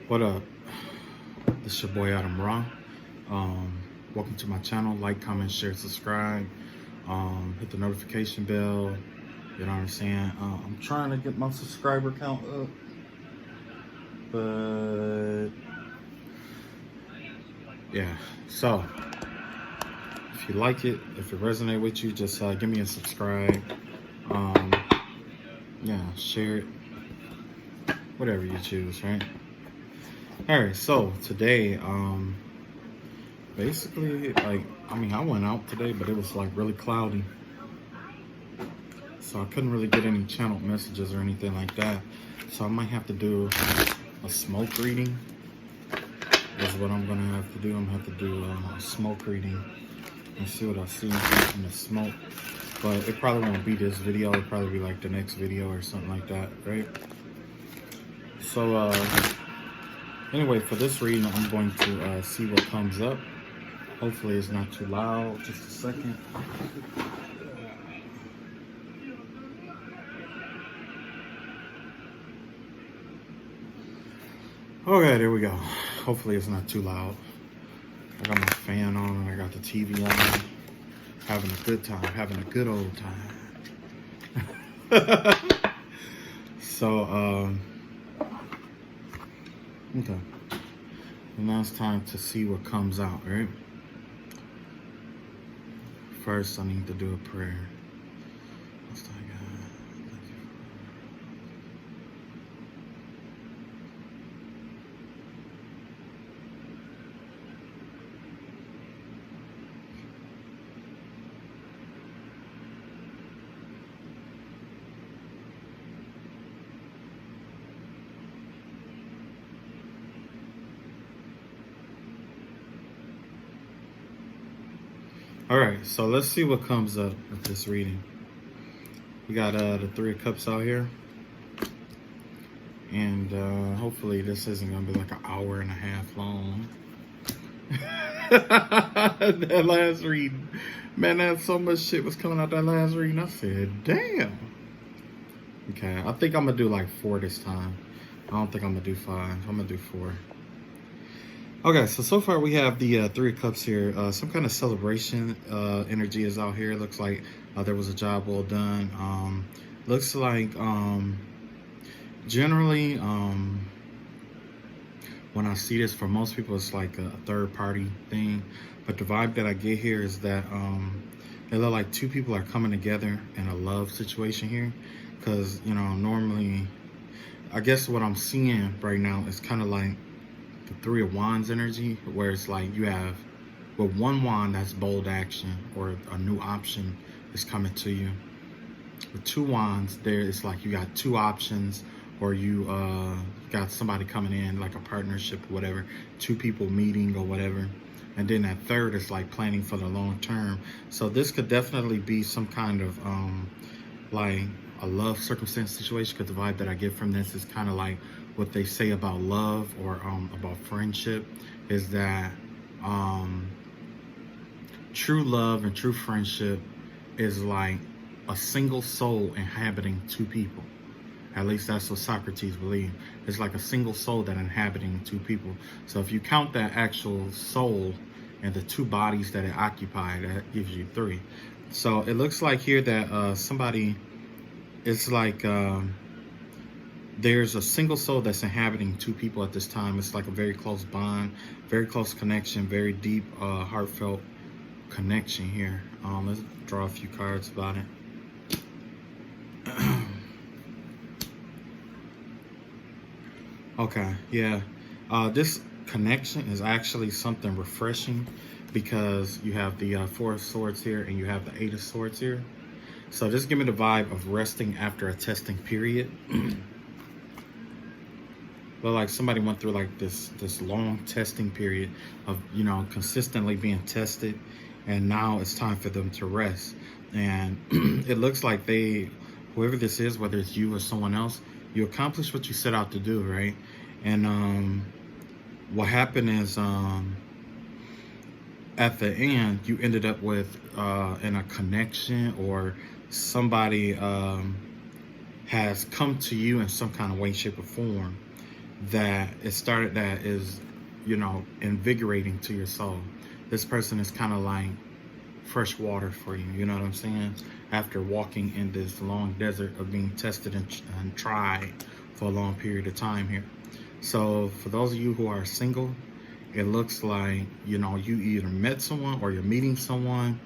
What up? This is your boy Adam Raw. Welcome to my channel. Like, comment, share, subscribe. Hit the notification bell. You know what I'm saying? I'm trying to get my subscriber count up, but yeah. So if you like it, if it resonates with you, just give me a subscribe. Yeah, share it. Whatever you choose, right? All right. So today, basically, I went out today, but it was like really cloudy, so I couldn't really get any channel messages or anything like that. So I might have to do a smoke reading. That's what I'm gonna have to do. I'm gonna have to do a smoke reading and see what I see in the smoke. But it probably won't be this video. It'll probably be like the next video or something like that, right? So anyway, for this reading, I'm going to see what comes up. Hopefully it's not too loud. Just a second. Okay, there we go. Hopefully it's not too loud. I got my fan on and I got the TV on. Having a good time, having a good old time. So, okay. And now it's time to see what comes out, right? First, I need to do a prayer. Most High God, thank you. All right, so let's see what comes up with this reading. We got the Three of Cups out here. And hopefully this isn't going to be like an hour and a half long. That last reading. Man, that so much shit was coming out that last reading. I said, damn. Okay, I think I'm going to do like 4 this time. I don't think I'm going to do 5. I'm going to do 4. Okay, so far we have the Three of Cups here. Some kind of celebration energy is out here. It looks like there was a job well done. Looks like generally when I see this, for most people it's like a third party thing. But the vibe that I get here is that it look like 2 people are coming together in a love situation here. Because, you know, normally, I guess what I'm seeing right now is kind of like the Three of Wands energy, where it's like you have, with one wand, that's bold action or a new option is coming to you. With 2 wands, there it's like you got 2 options, or you got somebody coming in, like a partnership or whatever, 2 people meeting or whatever. And then that third is like planning for the long term. So this could definitely be some kind of like a love circumstance situation, because the vibe that I get from this is kind of like what they say about love or about friendship, is that true love and true friendship is like a single soul inhabiting 2 people. At least that's what Socrates believed. It's like a single soul that inhabiting 2 people. So if you count that actual soul and the 2 bodies that it occupied, that gives you 3. So it looks like here that somebody, it's like there's a single soul that's inhabiting 2 people at this time. It's like a very close bond, very close connection, very deep, heartfelt connection here. Let's draw a few cards about it. Okay, yeah. This connection is actually something refreshing, because you have the 4 of Swords here and you have the 8 of Swords here. So just give me the vibe of resting after a testing period. But like somebody went through like this long testing period of, you know, consistently being tested, and now it's time for them to rest. And it looks like whoever this is, whether it's you or someone else, you accomplished what you set out to do, right? And what happened is at the end you ended up with in a connection, or somebody has come to you in some kind of way, shape, or form. that is, you know, invigorating to your soul. This person is kind of like fresh water for you, you know what I'm saying? After walking in this long desert of being tested and tried for a long period of time here. So for those of you who are single, it looks like, you know, you either met someone or you're meeting someone,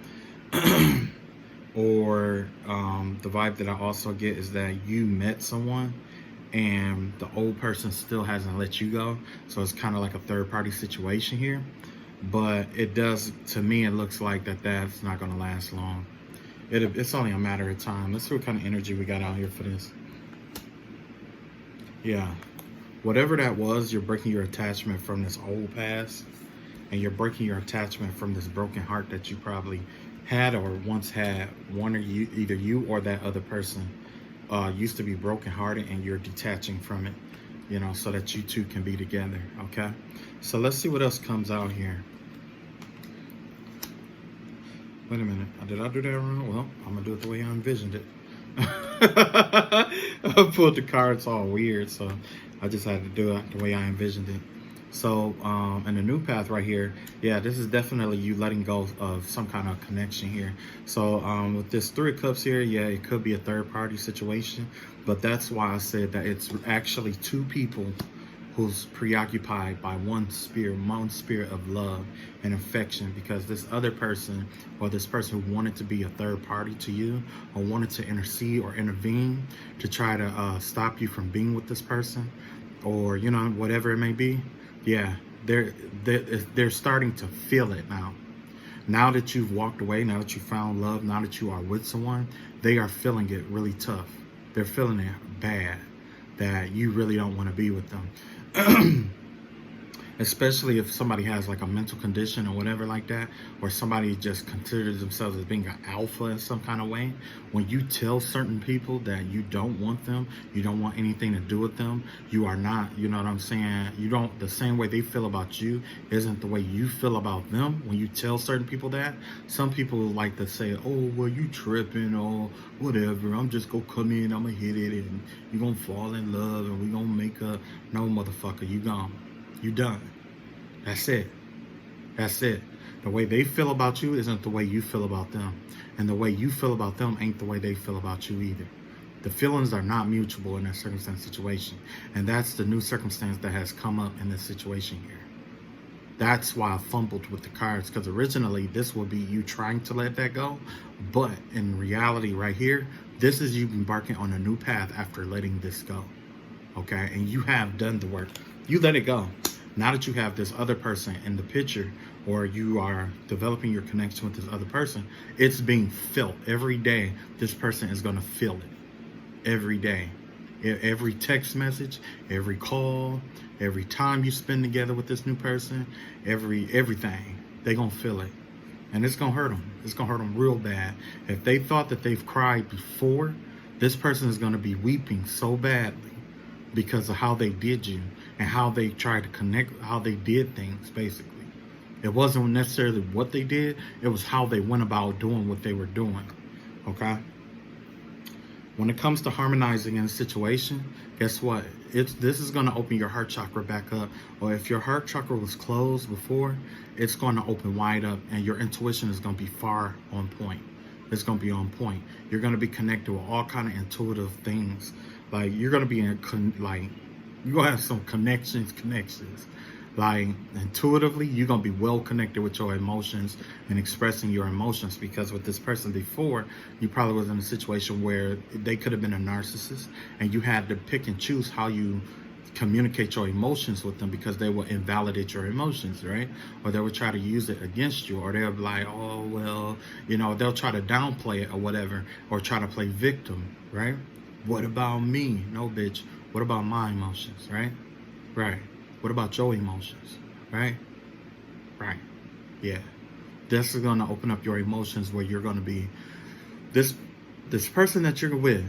or the vibe that I also get is that you met someone and the old person still hasn't let you go. So it's kind of like a third party situation here. But it does, to me, it looks like that's not going to last long. It's only a matter of time. Let's see what kind of energy we got out here for this. Yeah. Whatever that was, you're breaking your attachment from this old past. And you're breaking your attachment from this broken heart that you probably had or once had. One or you, either you or that other person used to be brokenhearted, and you're detaching from it, you know, so that you two can be together. Okay. So let's see what else comes out here. Wait a minute. Did I do that wrong? Well, I'm going to do it the way I envisioned it. I pulled the cards all weird, so I just had to do it the way I envisioned it. So, in the new path right here, yeah, this is definitely you letting go of some kind of connection here. So, with this Three of Cups here, yeah, it could be a third party situation, but that's why I said that it's actually two people who's preoccupied by one spirit of love and affection, because this other person, or this person who wanted to be a third party to you, or wanted to intercede or intervene to try to stop you from being with this person, or, you know, whatever it may be, yeah, they're starting to feel it now. Now that you've walked away, now that you found love, now that you are with someone, they are feeling it really tough. They're feeling it bad, that you really don't want to be with them. Especially if somebody has like a mental condition or whatever like that, or somebody just considers themselves as being an alpha in some kind of way. When you tell certain people that you don't want them, you don't want anything to do with them, you are not, you know what I'm saying? You don't, the same way they feel about you isn't the way you feel about them. When you tell certain people that, some people like to say, oh, well, you tripping or whatever. I'm just gonna come in, I'm gonna hit it, and you're gonna fall in love, and we gonna make a, no, motherfucker, you gone. You done. That's it. That's it. The way they feel about you isn't the way you feel about them. And the way you feel about them ain't the way they feel about you either. The feelings are not mutual in that circumstance situation. And that's the new circumstance that has come up in this situation here. That's why I fumbled with the cards, because originally this would be you trying to let that go. But in reality right here, this is you embarking on a new path after letting this go. Okay? And you have done the work. You let it go. Now that you have this other person in the picture, or you are developing your connection with this other person, it's being felt. Every day, this person is going to feel it. Every day. Every text message, every call, every time you spend together with this new person, everything, they're going to feel it. And it's going to hurt them. It's going to hurt them real bad. If they thought that they've cried before, this person is going to be weeping so badly because of how they did you and how they tried to connect, how they did things, basically. It wasn't necessarily what they did, it was how they went about doing what they were doing, okay? When it comes to harmonizing in a situation, guess what? This is going to open your heart chakra back up. Or if your heart chakra was closed before, it's going to open wide up, and your intuition is going to be far on point. It's going to be on point. You're going to be connected with all kind of intuitive things. Like, you're going to be you're going to have some connections. Like, intuitively, you're going to be well connected with your emotions and expressing your emotions, because with this person before, you probably was in a situation where they could have been a narcissist, and you had to pick and choose how you communicate your emotions with them, because they will invalidate your emotions, right? Or they will try to use it against you, or they'll be like, oh, well, you know, they'll try to downplay it or whatever, or try to play victim, right? What about me? No, bitch. What about my emotions, right? Right. What about your emotions, right? Right. Yeah. This is going to open up your emotions, where you're going to be, this person that you're with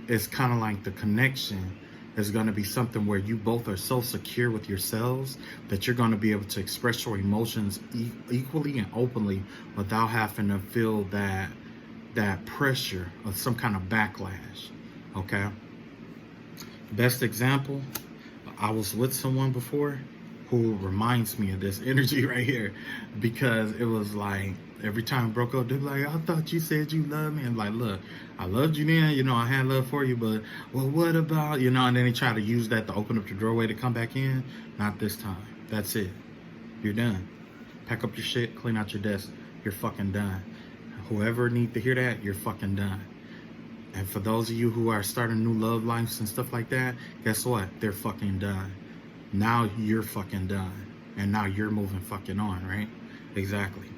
is kind of like the connection is going to be something where you both are so secure with yourselves that you're going to be able to express your emotions equally and openly without having to feel that pressure of some kind of backlash, okay? Best example, I was with someone before who reminds me of this energy right here, because it was like every time we broke up, they're like, I thought you said you loved me. And like, look, I loved you then, you know, I had love for you, but well, what about, you know, and then they try to use that to open up the doorway to come back in. Not this time. That's it. You're done. Pack up your shit, clean out your desk. You're fucking done. Whoever needs to hear that, you're fucking done. And for those of you who are starting new love lives and stuff like that, guess what? They're fucking done. Now you're fucking done. And now you're moving fucking on, right? Exactly.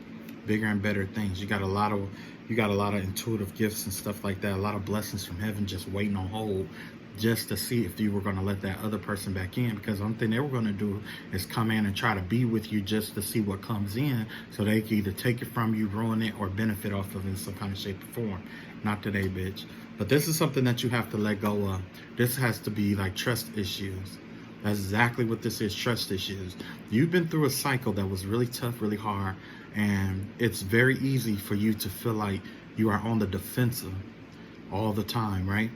Bigger and better things. You got a lot of intuitive gifts and stuff like that. A lot of blessings from heaven just waiting on hold, just to see if you were going to let that other person back in. Because one thing they were going to do is come in and try to be with you just to see what comes in, so they can either take it from you, ruin it, or benefit off of it in some kind of shape or form. Not today, bitch. But this is something that you have to let go of. This has to be like trust issues. That's exactly what this is, trust issues. You've been through a cycle that was really tough, really hard, and it's very easy for you to feel like you are on the defensive all the time, right?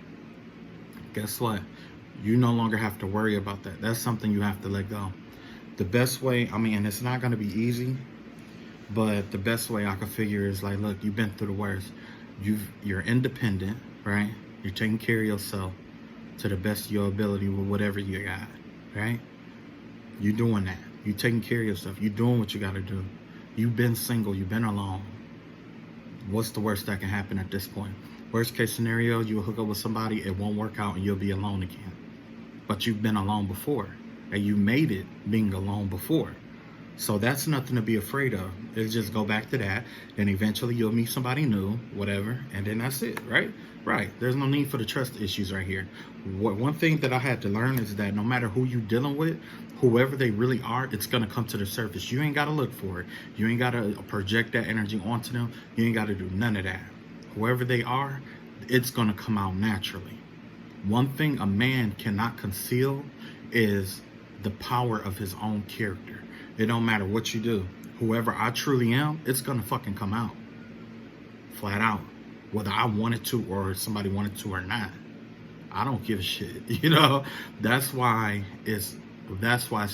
Guess what? You no longer have to worry about that. That's something you have to let go. The best way, I mean, and it's not going to be easy, but the best way I can figure is like, look, you've been through the worst. You're independent, right? You're taking care of yourself to the best of your ability with whatever you got, right? You're doing that. You're taking care of yourself. You're doing what you got to do. You've been single. You've been alone. What's the worst that can happen at this point? Worst case scenario, you'll hook up with somebody, it won't work out, and you'll be alone again. But you've been alone before, and you made it being alone before. So that's nothing to be afraid of. It's just go back to that, then eventually you'll meet somebody new, whatever, and then that's it, right? Right. There's no need for the trust issues right here. One thing that I had to learn is that no matter who you're dealing with, whoever they really are, it's going to come to the surface. You ain't got to look for it. You ain't got to project that energy onto them. You ain't got to do none of that. Whoever they are, it's going to come out naturally. One thing a man cannot conceal is the power of his own character. It don't matter what you do. Whoever I truly am, it's going to fucking come out. Flat out. Whether I wanted to or somebody wanted to or not. I don't give a shit. You know, that's why it's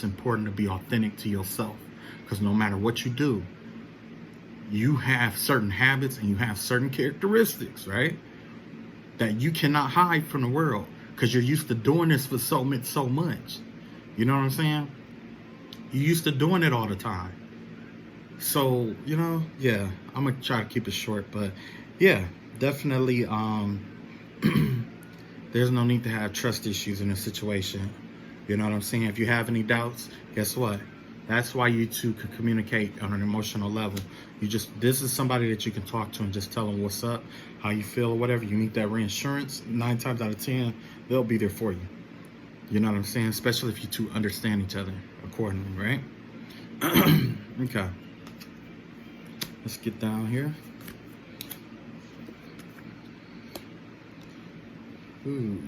important to be authentic to yourself. Because no matter what you do, you have certain habits and you have certain characteristics, right? That you cannot hide from the world because you're used to doing this for so much. You know what I'm saying? You're used to doing it all the time. So, you know, yeah, I'm going to try to keep it short, but yeah, definitely there's no need to have trust issues in a situation. You know what I'm saying? If you have any doubts, guess what? That's why you two can communicate on an emotional level. This is somebody that you can talk to and just tell them what's up, how you feel or whatever. You need that reassurance, 9 times out of 10, they'll be there for you. You know what I'm saying? Especially if you two understand each other accordingly, right? Okay. Let's get down here. Ooh.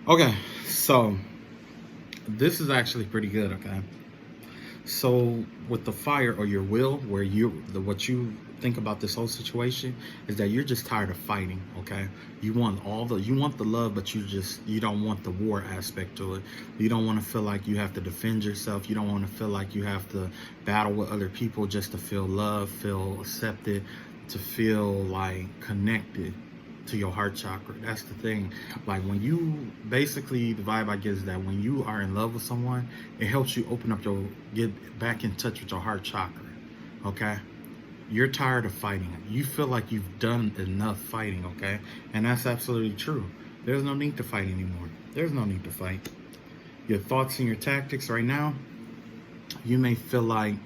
Okay, so this is actually pretty good, okay? So with the fire or your will, where what you think about this whole situation is that you're just tired of fighting, okay? You want the love, but you don't want the war aspect to it. You don't want to feel like you have to defend yourself. You don't want to feel like you have to battle with other people just to feel loved, feel accepted, to feel like connected to your heart chakra. That's the thing. Like when you basically, the vibe I get is that when you are in love with someone, it helps you get back in touch with your heart chakra. Okay? You're tired of fighting. You feel like you've done enough fighting, okay? And that's absolutely true. There's no need to fight anymore. There's no need to fight. Your thoughts and your tactics right now, you may feel like,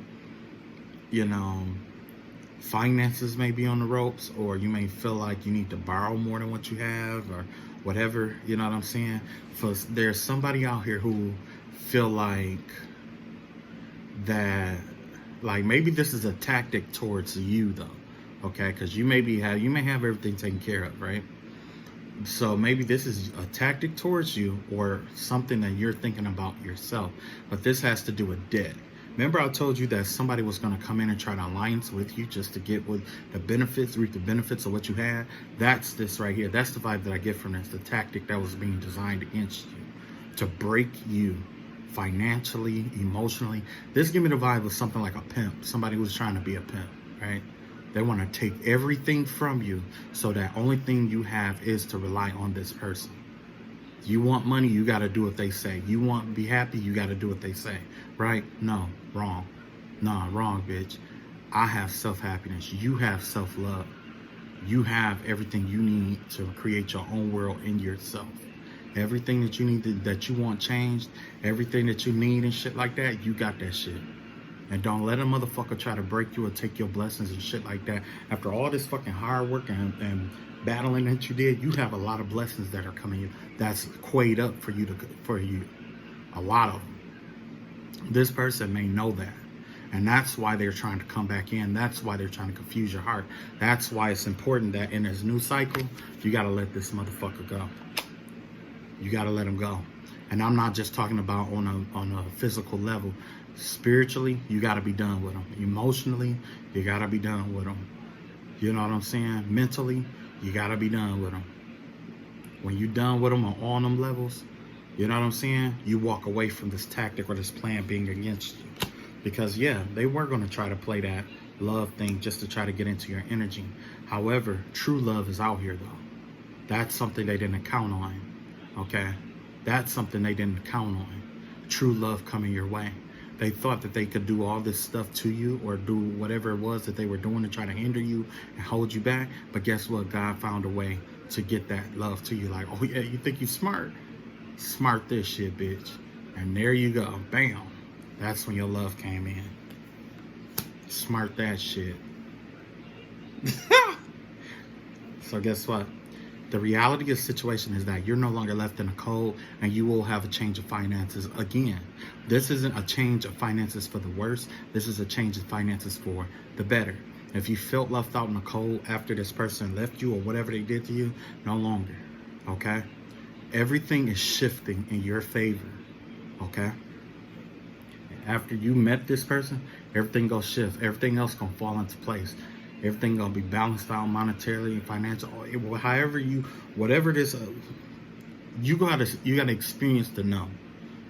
you know, finances may be on the ropes, or you may feel like you need to borrow more than what you have, or whatever, you know what I'm saying? There's somebody out here who feel like that, like maybe this is a tactic towards you though, okay? Because you may have everything taken care of, right? So maybe this is a tactic towards you or something that you're thinking about yourself, but this has to do with debt. Remember I told you that somebody was going to come in and try to alliance with you just to get with the benefits, reap the benefits of what you had? That's this right here. That's the vibe that I get from this. The tactic that was being designed against you to break you financially, emotionally. This give me the vibe of something like a pimp. Somebody who's trying to be a pimp, right? They want to take everything from you so that only thing you have is to rely on this person. You want money, you got to do what they say. You want to be happy, you got to do what they say, right? No, wrong. No, wrong, bitch. I have self-happiness. You have self-love. You have everything you need to create your own world in yourself. Everything that you need, that you want changed, everything that you need and shit like that, you got that shit. And don't let a motherfucker try to break you or take your blessings and shit like that. After all this fucking hard work and battling that you did, you have a lot of blessings that are coming in. That's quayed up for you. A lot of them. This person may know that. And that's why they're trying to come back in. That's why they're trying to confuse your heart. That's why it's important that in this new cycle, you got to let this motherfucker go. You got to let him go. And I'm not just talking about on a physical level. Spiritually, you got to be done with them. Emotionally, you got to be done with them. You know what I'm saying? Mentally, you got to be done with them. When you're done with them on all them levels, you know what I'm saying? You walk away from this tactic or this plan being against you. Because, yeah, they were going to try to play that love thing just to try to get into your energy. However, true love is out here, though. That's something they didn't count on, okay? That's something they didn't count on. True love coming your way. They thought that they could do all this stuff to you or do whatever it was that they were doing to try to hinder you and hold you back. But guess what? God found a way to get that love to you. Like, oh, yeah, you think you smart? Smart this shit, bitch. And there you go. Bam. That's when your love came in. Smart that shit. So guess what? The reality of the situation is that you're no longer left in a cold and you will have a change of finances again. This isn't a change of finances for the worse. This is a change of finances for the better. If you felt left out in the cold after this person left you or whatever they did to you, no longer, okay? Everything is shifting in your favor, okay? After you met this person, everything gonna shift. Everything else gonna fall into place. Everything gonna be balanced out monetarily and financial. However whatever it is, you gotta experience the no.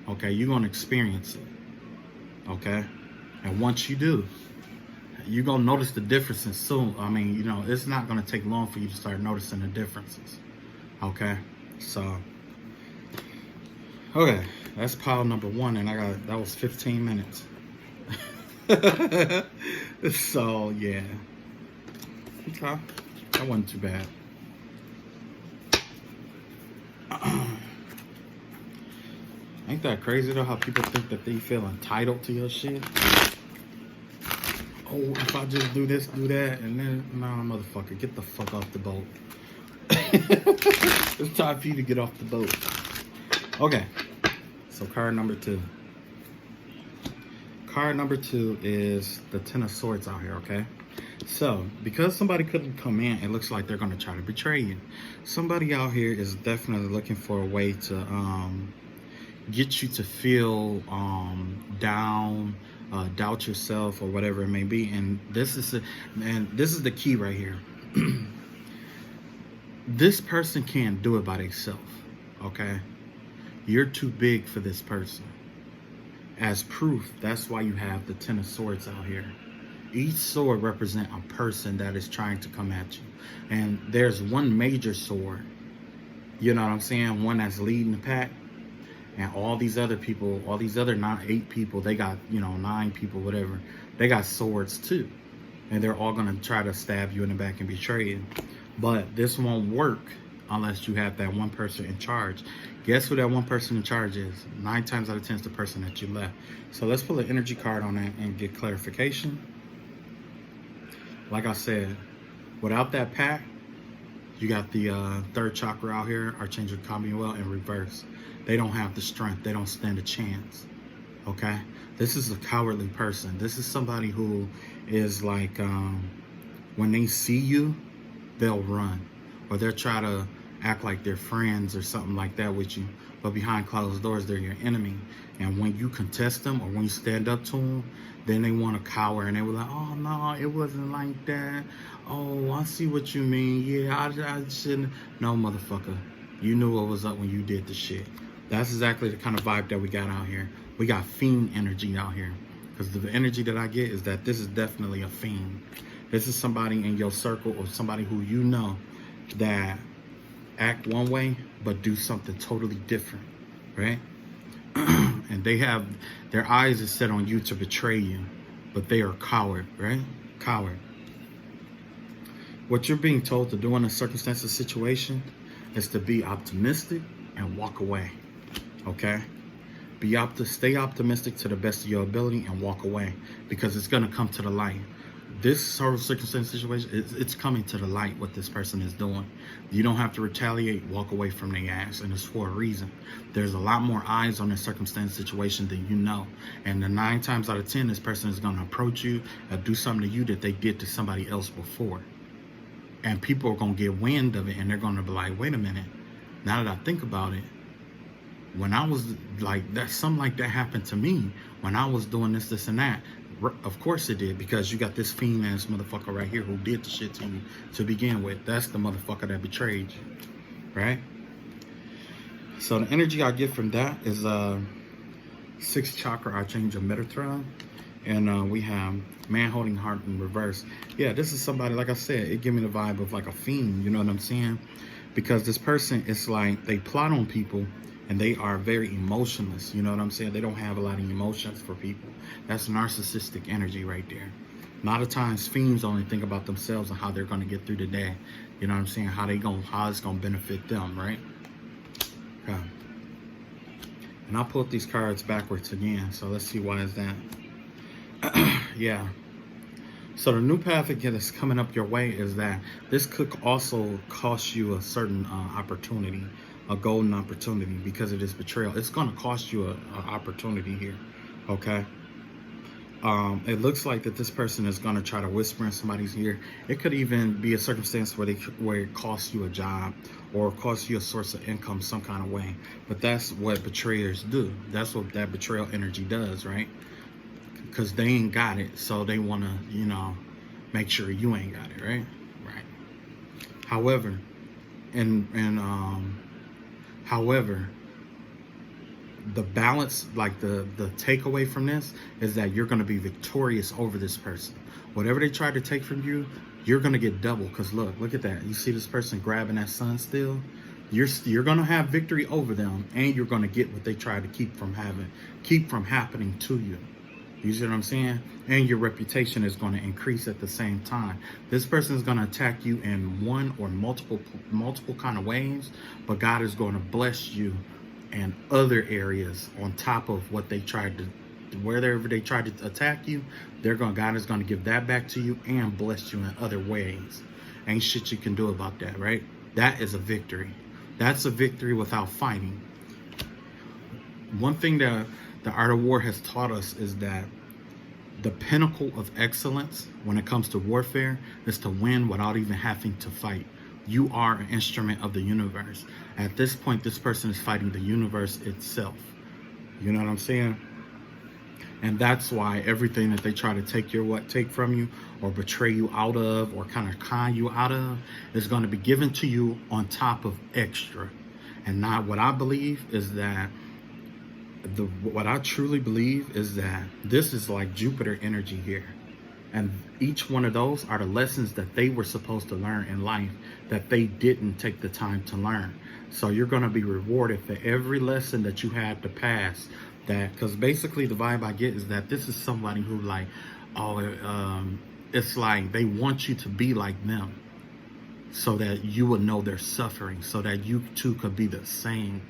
Okay, you're gonna experience it. Okay, and once you do, you're gonna notice the differences soon. I mean, you know, it's not gonna take long for you to start noticing the differences. Okay, so okay, that's pile number one, and that was 15 minutes. So yeah. Okay, that wasn't too bad. Ain't that crazy though how people think that they feel entitled to your shit? Oh, if I just do this, do that, and then, nah, motherfucker, get the fuck off the boat. It's time for you to get off the boat. Okay, so card number two. Card number two is the Ten of Swords out here, okay? So, because somebody couldn't come in, it looks like they're going to try to betray you. Somebody out here is definitely looking for a way to get you to feel down, doubt yourself, or whatever it may be. And this is the key right here. This person can't do it by themselves, okay? You're too big for this person. As proof, that's why you have the Ten of Swords out here. Each sword represents a person that is trying to come at you. And there's one major sword, you know what I'm saying? One that's leading the pack. And all these other people, all these other 8 people, they got, 9 people, whatever. They got swords too. And they're all going to try to stab you in the back and betray you. But this won't work unless you have that one person in charge. Guess who that one person in charge is? 9 times out of 10 is the person that you left. So let's pull an energy card on that and get clarification. Like I said, without that pack, you got the third chakra out here, Archangel Commonwealth in reverse. They don't have the strength. They don't stand a chance. Okay? This is a cowardly person. This is somebody who is like, when they see you, they'll run. Or they'll try to act like they're friends or something like that with you, but behind closed doors, they're your enemy. And when you contest them or when you stand up to them, then they want to cower and they were like, oh, no, it wasn't like that. Oh, I see what you mean. Yeah, I shouldn't. No, motherfucker. You knew what was up when you did the shit. That's exactly the kind of vibe that we got out here. We got fiend energy out here. Because the energy that I get is that this is definitely a fiend. This is somebody in your circle or somebody who you know that act one way but do something totally different, right? And they have their eyes is set on you to betray you, but they are coward, right? Coward. What you're being told to do in a circumstance or situation is to be optimistic and walk away, okay? Stay optimistic to the best of your ability and walk away, because it's going to come to the light. This sort of circumstance situation, it's coming to the light what this person is doing. You don't have to retaliate, walk away from their ass, and it's for a reason. There's a lot more eyes on this circumstance situation than you know. And the 9 times out of 10, this person is going to approach you or do something to you that they did to somebody else before. And people are going to get wind of it, and they're going to be like, wait a minute, now that I think about it, when I was like that, something like that happened to me when I was doing this and that. Of course it did, because you got this fiend ass motherfucker right here who did the shit to you to begin with. That's the motherfucker that betrayed you, right? So the energy I get from that is 6th chakra, Archangel Metatron, and we have man holding heart in reverse. Yeah, this is somebody, like I said, it give me the vibe of like a fiend, you know what I'm saying? Because this person is like, they plot on people and they are very emotionless, you know what I'm saying? They don't have a lot of emotions for people. That's narcissistic energy right there. A lot of times fiends only think about themselves and how they're going to get through the day. You know what I'm saying? How it's going to benefit them, right? Okay. And I pulled these cards backwards again, so let's see why is that. Yeah. So the new path again that's coming up your way is that this could also cost you a certain opportunity, a golden opportunity, because of this betrayal. It's going to cost you an opportunity here, okay? It looks like that this person is going to try to whisper in somebody's ear. It could even be a circumstance where it costs you a job or costs you a source of income some kind of way. But that's what betrayers do. That's what that betrayal energy does, right? Because they ain't got it, so they want to, you know, make sure you ain't got it, right? Right. However, however, the balance, like the takeaway from this is that you're going to be victorious over this person. Whatever they try to take from you, you're going to get double. Because look at that. You see this person grabbing that sun still? You're going to have victory over them, and you're going to get what they try to keep from happening to you. You see what I'm saying? And your reputation is going to increase at the same time. This person is going to attack you in one or multiple kind of ways, but God is going to bless you in other areas on top of what they tried to, wherever they tried to attack you. God is going to give that back to you and bless you in other ways. Ain't shit you can do about that, right? That is a victory. That's a victory without fighting. One thing that the art of war has taught us is that the pinnacle of excellence when it comes to warfare is to win without even having to fight. You are an instrument of the universe. At this point, this person is fighting the universe itself. You know what I'm saying? And that's why everything that they try to take from you or betray you out of or kind of con you out of is going to be given to you on top of extra. And not what I believe is that what I truly believe is that this is like Jupiter energy here. And each one of those are the lessons that they were supposed to learn in life that they didn't take the time to learn. So you're going to be rewarded for every lesson that you had to pass. Because basically the vibe I get is that this is somebody who like, it's like they want you to be like them so that you will know their suffering, so that you too could be the same.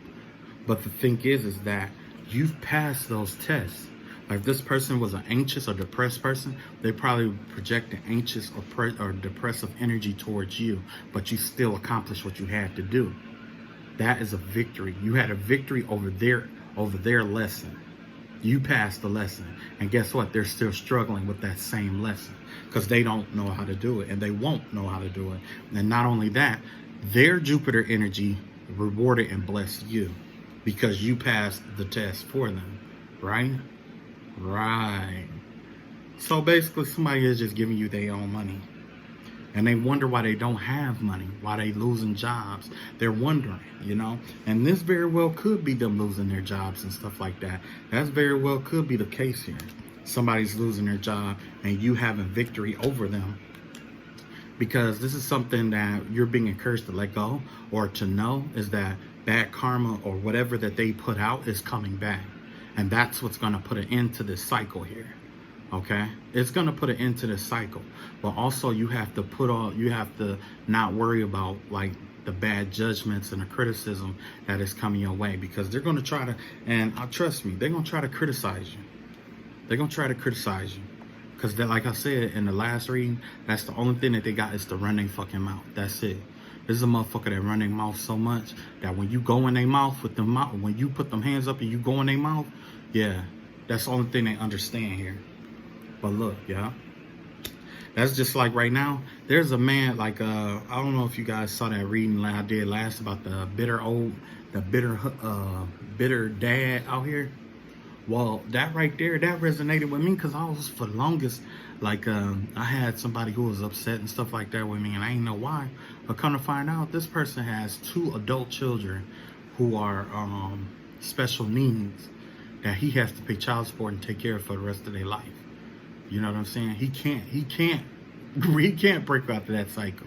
But the thing is that you've passed those tests. Like if this person was an anxious or depressed person, they probably projected anxious or depressive energy towards you, but you still accomplished what you had to do. That is a victory. You had a victory over their lesson. You passed the lesson. And guess what? They're still struggling with that same lesson because they don't know how to do it, and they won't know how to do it. And not only that, Their Jupiter energy rewarded and blessed you because you passed the test for them, right? Right. So basically, somebody is just giving you their own money. And they wonder why they don't have money, why they losing jobs. They're wondering, you know. And this very well could be them losing their jobs and stuff like that. That's very well could be the case here. Somebody's losing their job and you having victory over them. Because this is something that you're being encouraged to let go or to know, is that bad karma or whatever that they put out is coming back. And that's what's going to put an end to this cycle here. Okay, it's going to put an end to this cycle. But also you have to not worry about like the bad judgments and the criticism that is coming your way, because they're going to try to, and trust me, they're going to try to criticize you. They're going to try to criticize you. Because like I said in the last reading, that's the only thing that they got is to run their fucking mouth. That's it. This is a motherfucker that run their mouth so much that when you go in their mouth with them mouth, when you put them hands up and you go in their mouth, yeah, that's the only thing they understand here. But look, yeah, that's just like right now. There's a man, like, I don't know if you guys saw that reading I did last about the bitter dad out here. Well, that right there, that resonated with me because I was, for the longest, like, I had somebody who was upset and stuff like that with me, and I didn't know why. But come to find out, this person has 2 adult children who are special needs that he has to pay child support and take care of for the rest of their life. You know what I'm saying? He can't break out of that cycle.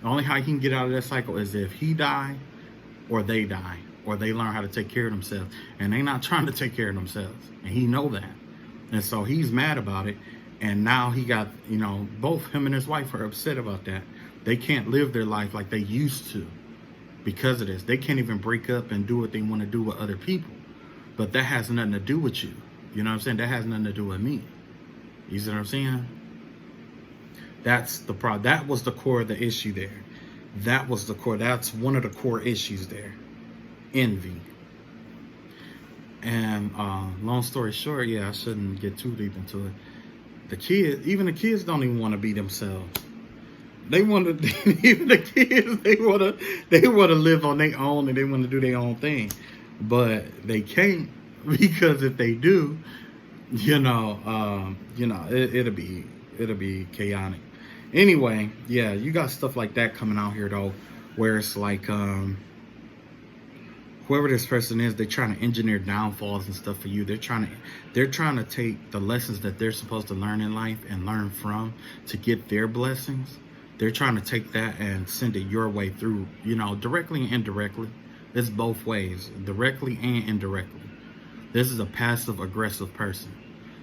The only how he can get out of that cycle is if he die or they die, or they learn how to take care of themselves. And they're not trying to take care of themselves. And he know that. And so he's mad about it. And now he got, you know, both him and his wife are upset about that. They can't live their life like they used to because of this. They can't even break up and do what they want to do with other people. But that has nothing to do with you. You know what I'm saying? That has nothing to do with me. You see what I'm saying? That's the problem. That was the core of the issue there. That was the core. That's one of the core issues there. Envy. And long story short, yeah, I shouldn't get too deep into it. Even the kids don't even want to be themselves. They want to, even the kids, they want to live on their own and they want to do their own thing. But they can't, because if they do, it'll be chaotic. Anyway, yeah, you got stuff like that coming out here though, where it's like whoever this person is, they're trying to engineer downfalls and stuff for you. They're trying to take the lessons that they're supposed to learn in life and learn from to get their blessings. They're trying to take that and send it your way through, directly and indirectly. It's both ways, directly and indirectly. This is a passive aggressive person.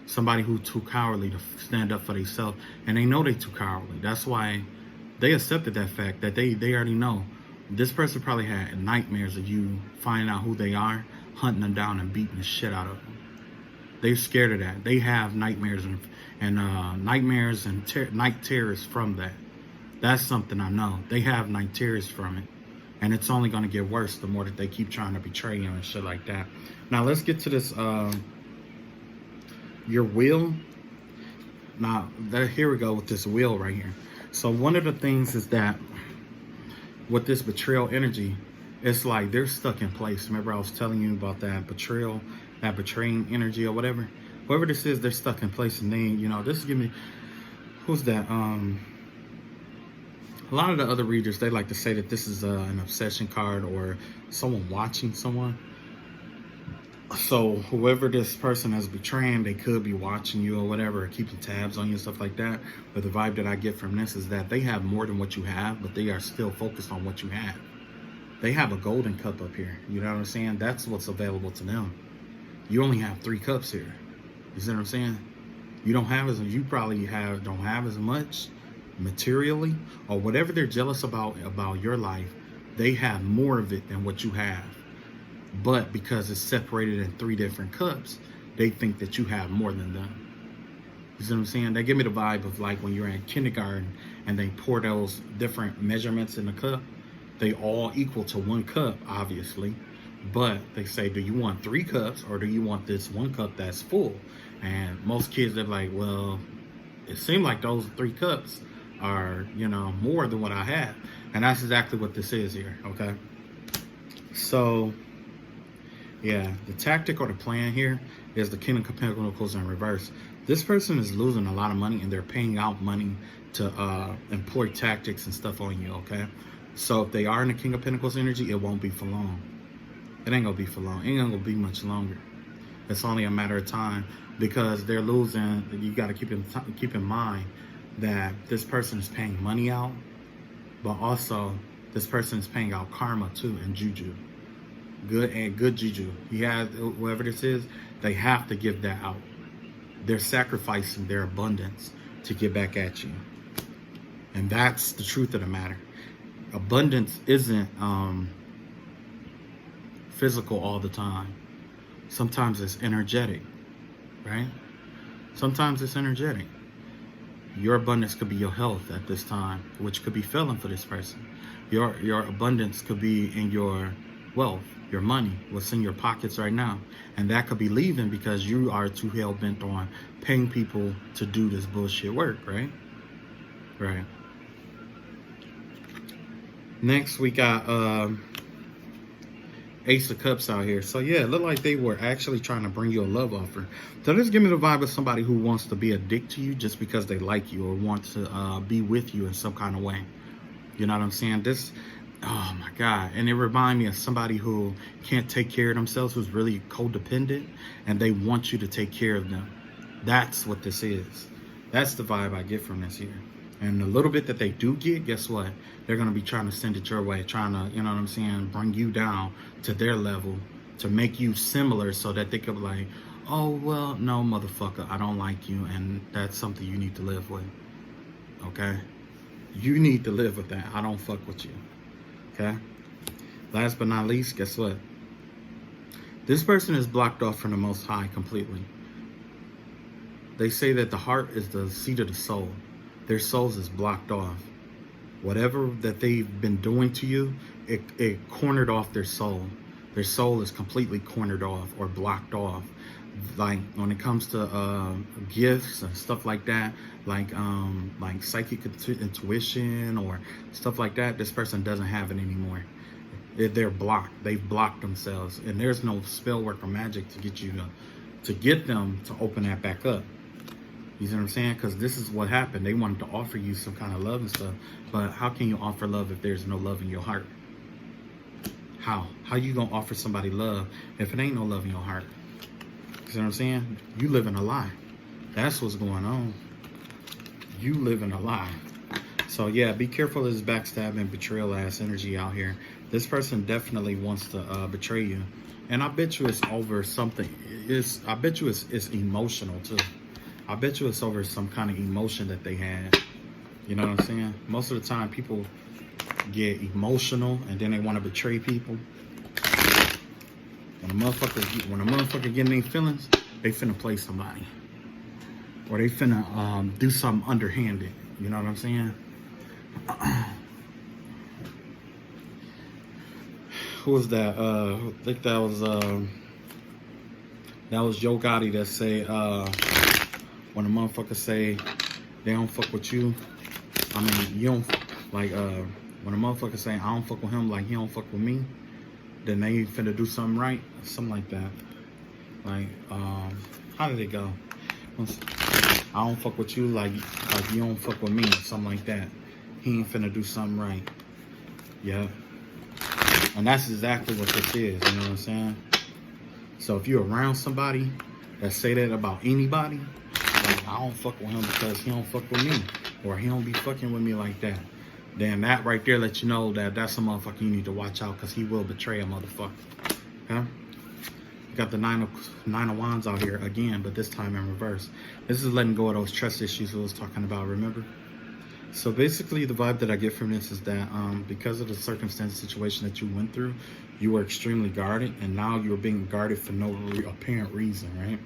Somebody who's too cowardly to stand up for themselves, and they know they're too cowardly. That's why they accepted that fact, that they already know. This person probably had nightmares of you finding out who they are, hunting them down and beating the shit out of them. They're scared of that. They have nightmares and night terrors from that. That's something I know. They have night terrors from it. And it's only going to get worse the more that they keep trying to betray you and shit like that. Now, let's get to this, your will. Now, here we go with this will right here. So one of the things is that with this betrayal energy, it's like they're stuck in place. Remember I was telling you about that betrayal, that betraying energy or whatever? Whoever this is, they're stuck in place. And they, this is giving me, who's that? A lot of the other readers, they like to say that this is an obsession card or someone watching someone. So whoever this person is betraying, they could be watching you or whatever, or keeping tabs on you and stuff like that. But the vibe that I get from this is that they have more than what you have, but they are still focused on what you have. They have a golden cup up here. You know what I'm saying? That's what's available to them. You only have 3 cups here. You see what I'm saying? You don't have you probably don't have as much materially or whatever they're jealous about your life. They have more of it than what you have. But because it's separated in 3 different cups, they think that you have more than them. You see what I'm saying? They give me the vibe of like when you're in kindergarten and they pour those different measurements in the cup. They all equal to 1 cup, obviously. But they say, do you want 3 cups or do you want this 1 cup that's full? And most kids, they're like, well, it seemed like those 3 cups are, you know, more than what I have. And that's exactly what this is here, okay? So, yeah, the tactic or the plan here is the King of Pentacles in reverse. This person is losing a lot of money and they're paying out money to employ tactics and stuff on you, okay? So if they are in the King of Pentacles energy, it won't be for long. It ain't gonna be for long. It ain't gonna be much longer. It's only a matter of time because they're losing. You got to keep in mind that this person is paying money out, but also this person is paying out karma too and juju. Good juju. You have whoever this is, they have to give that out. They're sacrificing their abundance to get back at you. And that's the truth of the matter. Abundance isn't physical all the time. Sometimes it's energetic, right? Sometimes it's energetic. Your abundance could be your health at this time, which could be failing for this person. Your abundance could be in your wealth, your money, what's in your pockets right now. And that could be leaving because you are too hell-bent on paying people to do this bullshit work, right? Right. Next, we got Ace of Cups out here. So yeah, it looked like they were actually trying to bring you a love offer. So this give me the vibe of somebody who wants to be a dick to you just because they like you or want to be with you in some kind of way. You know what I'm saying? This, oh my God. And it reminds me of somebody who can't take care of themselves, who's really codependent, and they want you to take care of them. That's what this is. That's the vibe I get from this here. And the little bit that they do get, guess what? They're going to be trying to send it your way, trying to, you know what I'm saying, bring you down to their level to make you similar so that they could be like, oh, well, no, motherfucker, I don't like you. And that's something you need to live with. Okay? You need to live with that. I don't fuck with you. Okay? Last but not least, guess what? This person is blocked off from the Most High completely. They say that the heart is the seat of the soul. Their souls is blocked off. Whatever that they've been doing to you, it cornered off their soul. Their soul is completely cornered off or blocked off. Like when it comes to gifts and stuff like that, like psychic intuition or stuff like that, this person doesn't have it anymore. They're blocked. They've blocked themselves, and there's no spell work or magic to get you to get them to open that back up. You see what I'm saying? Because this is what happened. They wanted to offer you some kind of love and stuff. But how can you offer love if there's no love in your heart? How? How you going to offer somebody love if it ain't no love in your heart? You see what I'm saying? You living a lie. That's what's going on. You living a lie. So yeah, be careful of this backstabbing, betrayal ass energy out here. This person definitely wants to betray you. And I bet you it's over something. I bet you it's emotional too. I bet you it's over some kind of emotion that they had. You know what I'm saying? Most of the time, people get emotional and then they want to betray people. When a motherfucker getting their feelings, they finna play somebody. Or they finna do something underhanded. You know what I'm saying? Who was that? I think that was Yo Gotti that say, when a motherfucker say they don't fuck with you, I mean, you don't, like, when a motherfucker say I don't fuck with him like he don't fuck with me, then they finna do something right, something like that. Like, how did it go? I don't fuck with you like you don't fuck with me, something like that. He ain't finna do something right. Yeah. And that's exactly what this is, you know what I'm saying? So if you're around somebody that say that about anybody, like, I don't fuck with him because he don't fuck with me, or he don't be fucking with me like that, then that right there lets you know that that's a motherfucker you need to watch out, because he will betray a motherfucker. Okay? You got the nine of Wands out here again, but this time in reverse. This is letting go of those trust issues we was talking about, remember? So basically the vibe that I get from this is that because of the circumstance situation that you went through, you were extremely guarded, and now you're being guarded for no apparent reason, right?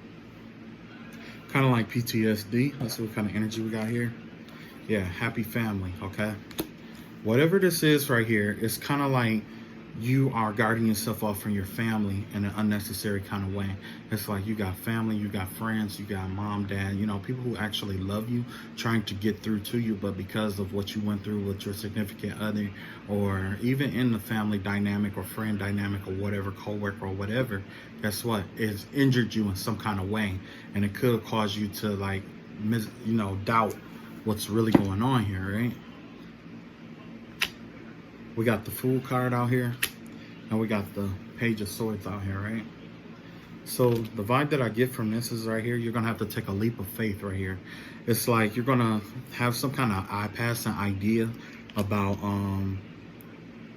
Kind of like PTSD. Let's see what kind of energy we got here. Yeah, happy family, okay? Whatever this is right here, it's kind of like you are guarding yourself off from your family in an unnecessary kind of way. It's like you got family, you got friends, you got mom, dad, you know, people who actually love you, trying to get through to you, but because of what you went through with your significant other, or even in the family dynamic or friend dynamic or whatever, coworker or whatever, guess what? It's injured you in some kind of way, and it could cause you to like doubt what's really going on here, right? We got the Fool card out here, and we got the Page of Swords out here, right? So the vibe that I get from this is right here, you're going to have to take a leap of faith right here. It's like you're going to have some kind of eye-pass, an idea about,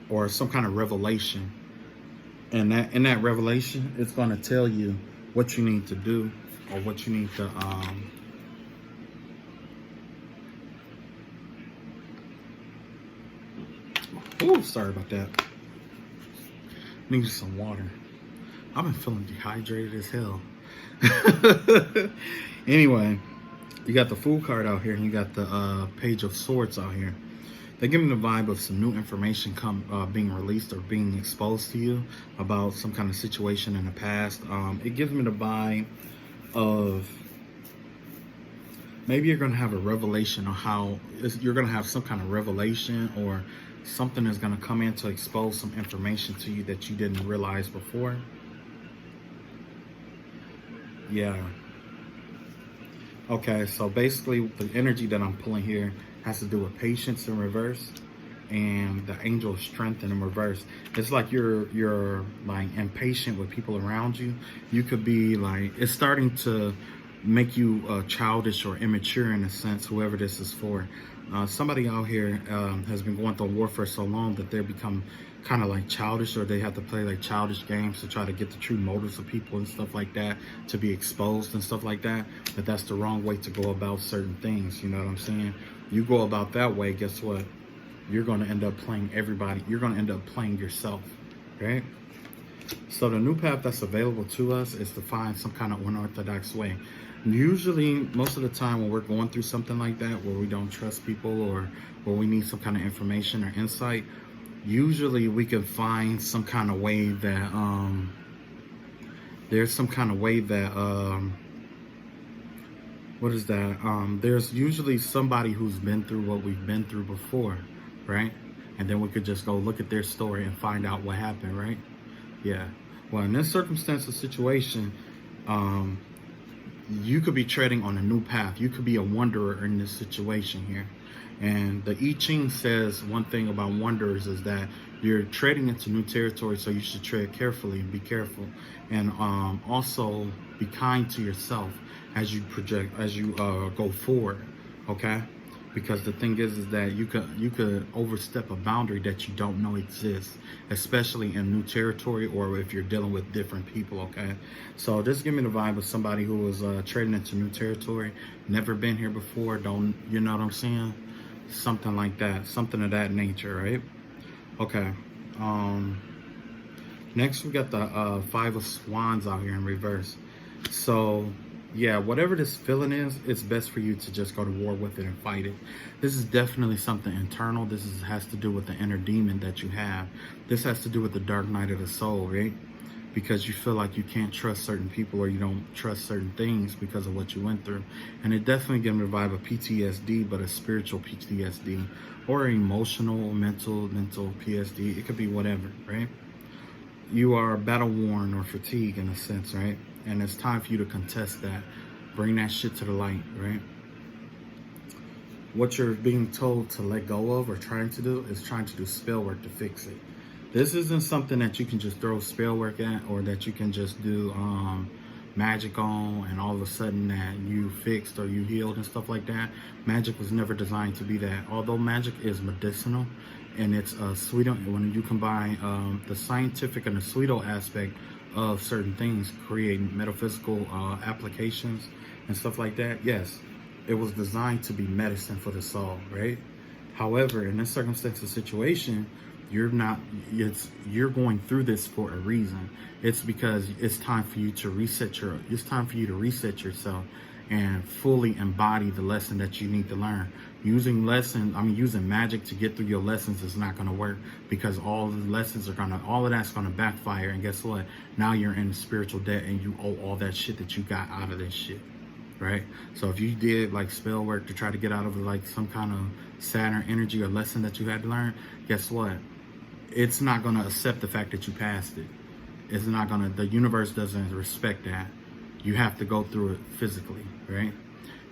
or some kind of revelation. And that in that revelation, it's going to tell you what you need to do, or what you need to, oh, sorry about that. Need some water. I've been feeling dehydrated as hell. Anyway, you got the Fool card out here, and you got the Page of Swords out here. They give me the vibe of some new information being released or being exposed to you about some kind of situation in the past. It gives me the vibe of maybe you're going to have a revelation on how you're going to have some kind of revelation, or something is going to come in to expose some information to you that you didn't realize before. Yeah. Okay, so basically the energy that I'm pulling here has to do with patience in reverse, and the angel of strength in reverse. It's like you're like impatient with people around you. You could be like, it's starting to make you childish or immature in a sense, whoever this is for. Somebody out here has been going through war for so long that they become kind of like childish, or they have to play like childish games to try to get the true motives of people and stuff like that, to be exposed and stuff like that. But that's the wrong way to go about certain things, you know what I'm saying? You go about that way, guess what? You're going to end up playing everybody. You're going to end up playing yourself, right? So the new path that's available to us is to find some kind of unorthodox way. Usually, most of the time when we're going through something like that, where we don't trust people, or where we need some kind of information or insight, usually we can find some kind of way that, there's some kind of way that, what is that? There's usually somebody who's been through what we've been through before, right? And then we could just go look at their story and find out what happened, right? Yeah. Well, in this circumstance or situation, you could be treading on a new path. You could be a wanderer in this situation here. And the I Ching says one thing about wanderers is that you're treading into new territory, so you should tread carefully and be careful. And also be kind to yourself as you go forward, okay? Because the thing is that you could overstep a boundary that you don't know exists, especially in new territory, or if you're dealing with different people, okay? So this give me the vibe of somebody who is trading into new territory, never been here before, you know what I'm saying? Something like that, something of that nature, right? Okay. Next we got the Five of Swands out here in reverse. So yeah, whatever this feeling is, it's best for you to just go to war with it and fight it. This is definitely something internal. This has to do with the inner demon that you have. This has to do with the dark night of the soul, right? Because you feel like you can't trust certain people, or you don't trust certain things because of what you went through. And it definitely gives me the vibe of PTSD, but a spiritual PTSD, or emotional, mental PSD. It could be whatever, right? You are battle worn or fatigued in a sense, right? And it's time for you to contest that. Bring that shit to the light, right? What you're being told to let go of or trying to do is trying to do spell work to fix it. This isn't something that you can just throw spell work at, or that you can just do magic on and all of a sudden that you fixed or you healed and stuff like that. Magic was never designed to be that. Although magic is medicinal and it's sweeto, when you combine the scientific and the sweeto aspect of certain things, creating metaphysical applications and stuff like that, yes, it was designed to be medicine for the soul, right? However, in this circumstance or situation, you're going through this for a reason. It's because it's time for you to reset yourself and fully embody the lesson that you need to learn. Using magic to get through your lessons is not going to work, because all of that's going to backfire. And guess what? Now you're in spiritual debt and you owe all that shit that you got out of this shit, right? So if you did like spell work to try to get out of like some kind of Saturn energy or lesson that you had to learn, guess what? It's not going to accept the fact that you passed it. It's not going to, the universe doesn't respect that. You have to go through it physically, right?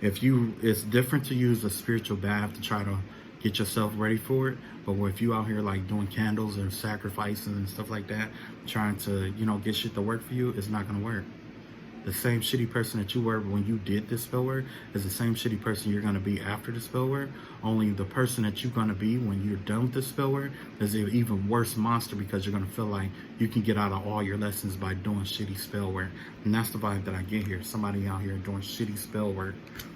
It's different to use a spiritual bath to try to get yourself ready for it. But if you out here like doing candles or sacrifices and stuff like that, trying to, get shit to work for you, it's not going to work. The same shitty person that you were when you did this spell work is the same shitty person you're going to be after the spell work. Only the person that you're going to be when you're done with the spell work is an even worse monster, because you're going to feel like you can get out of all your lessons by doing shitty spell work. And that's the vibe that I get here. Somebody out here doing shitty spell work,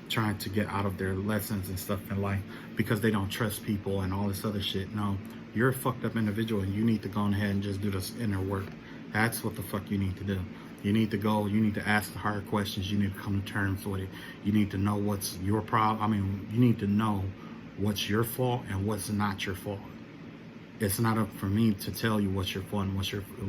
trying to get out of their lessons and stuff in life because they don't trust people and all this other shit. No, you're a fucked up individual and you need to go ahead and just do this inner work. That's what the fuck you need to do. You need to ask the hard questions. You need to come to terms with it. You need to know what's your problem. You need to know what's your fault and what's not your fault. It's not up for me to tell you what's your fault and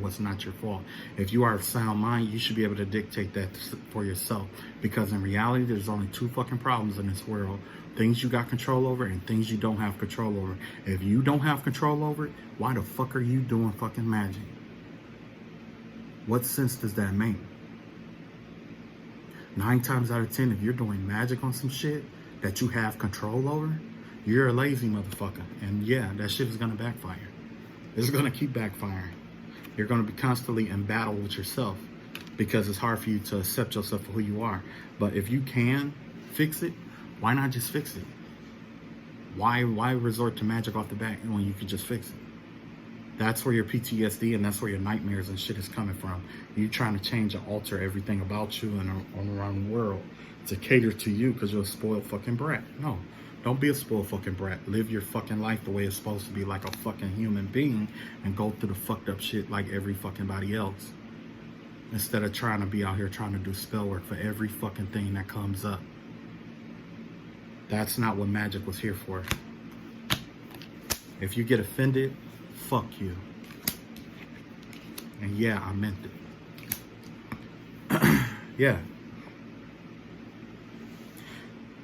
what's not your fault. If you are of sound mind, you should be able to dictate that for yourself. Because in reality, there's only two fucking problems in this world. Things you got control over and things you don't have control over. If you don't have control over it, why the fuck are you doing fucking magic? What sense does that make? 9 times out of 10, if you're doing magic on some shit that you have control over, you're a lazy motherfucker. And yeah, that shit is going to backfire. It's going to keep backfiring. You're going to be constantly in battle with yourself because it's hard for you to accept yourself for who you are. But if you can fix it, why not just fix it? Why resort to magic off the bat when you could just fix it? That's where your PTSD and that's where your nightmares and shit is coming from. You trying to change and alter everything about you and around the world to cater to you because you're a spoiled fucking brat. No, don't be a spoiled fucking brat. Live your fucking life the way it's supposed to be, like a fucking human being, and go through the fucked up shit like every fucking body else. Instead of trying to be out here trying to do spell work for every fucking thing that comes up. That's not what magic was here for. If you get offended, fuck you. And yeah, I meant it. Yeah.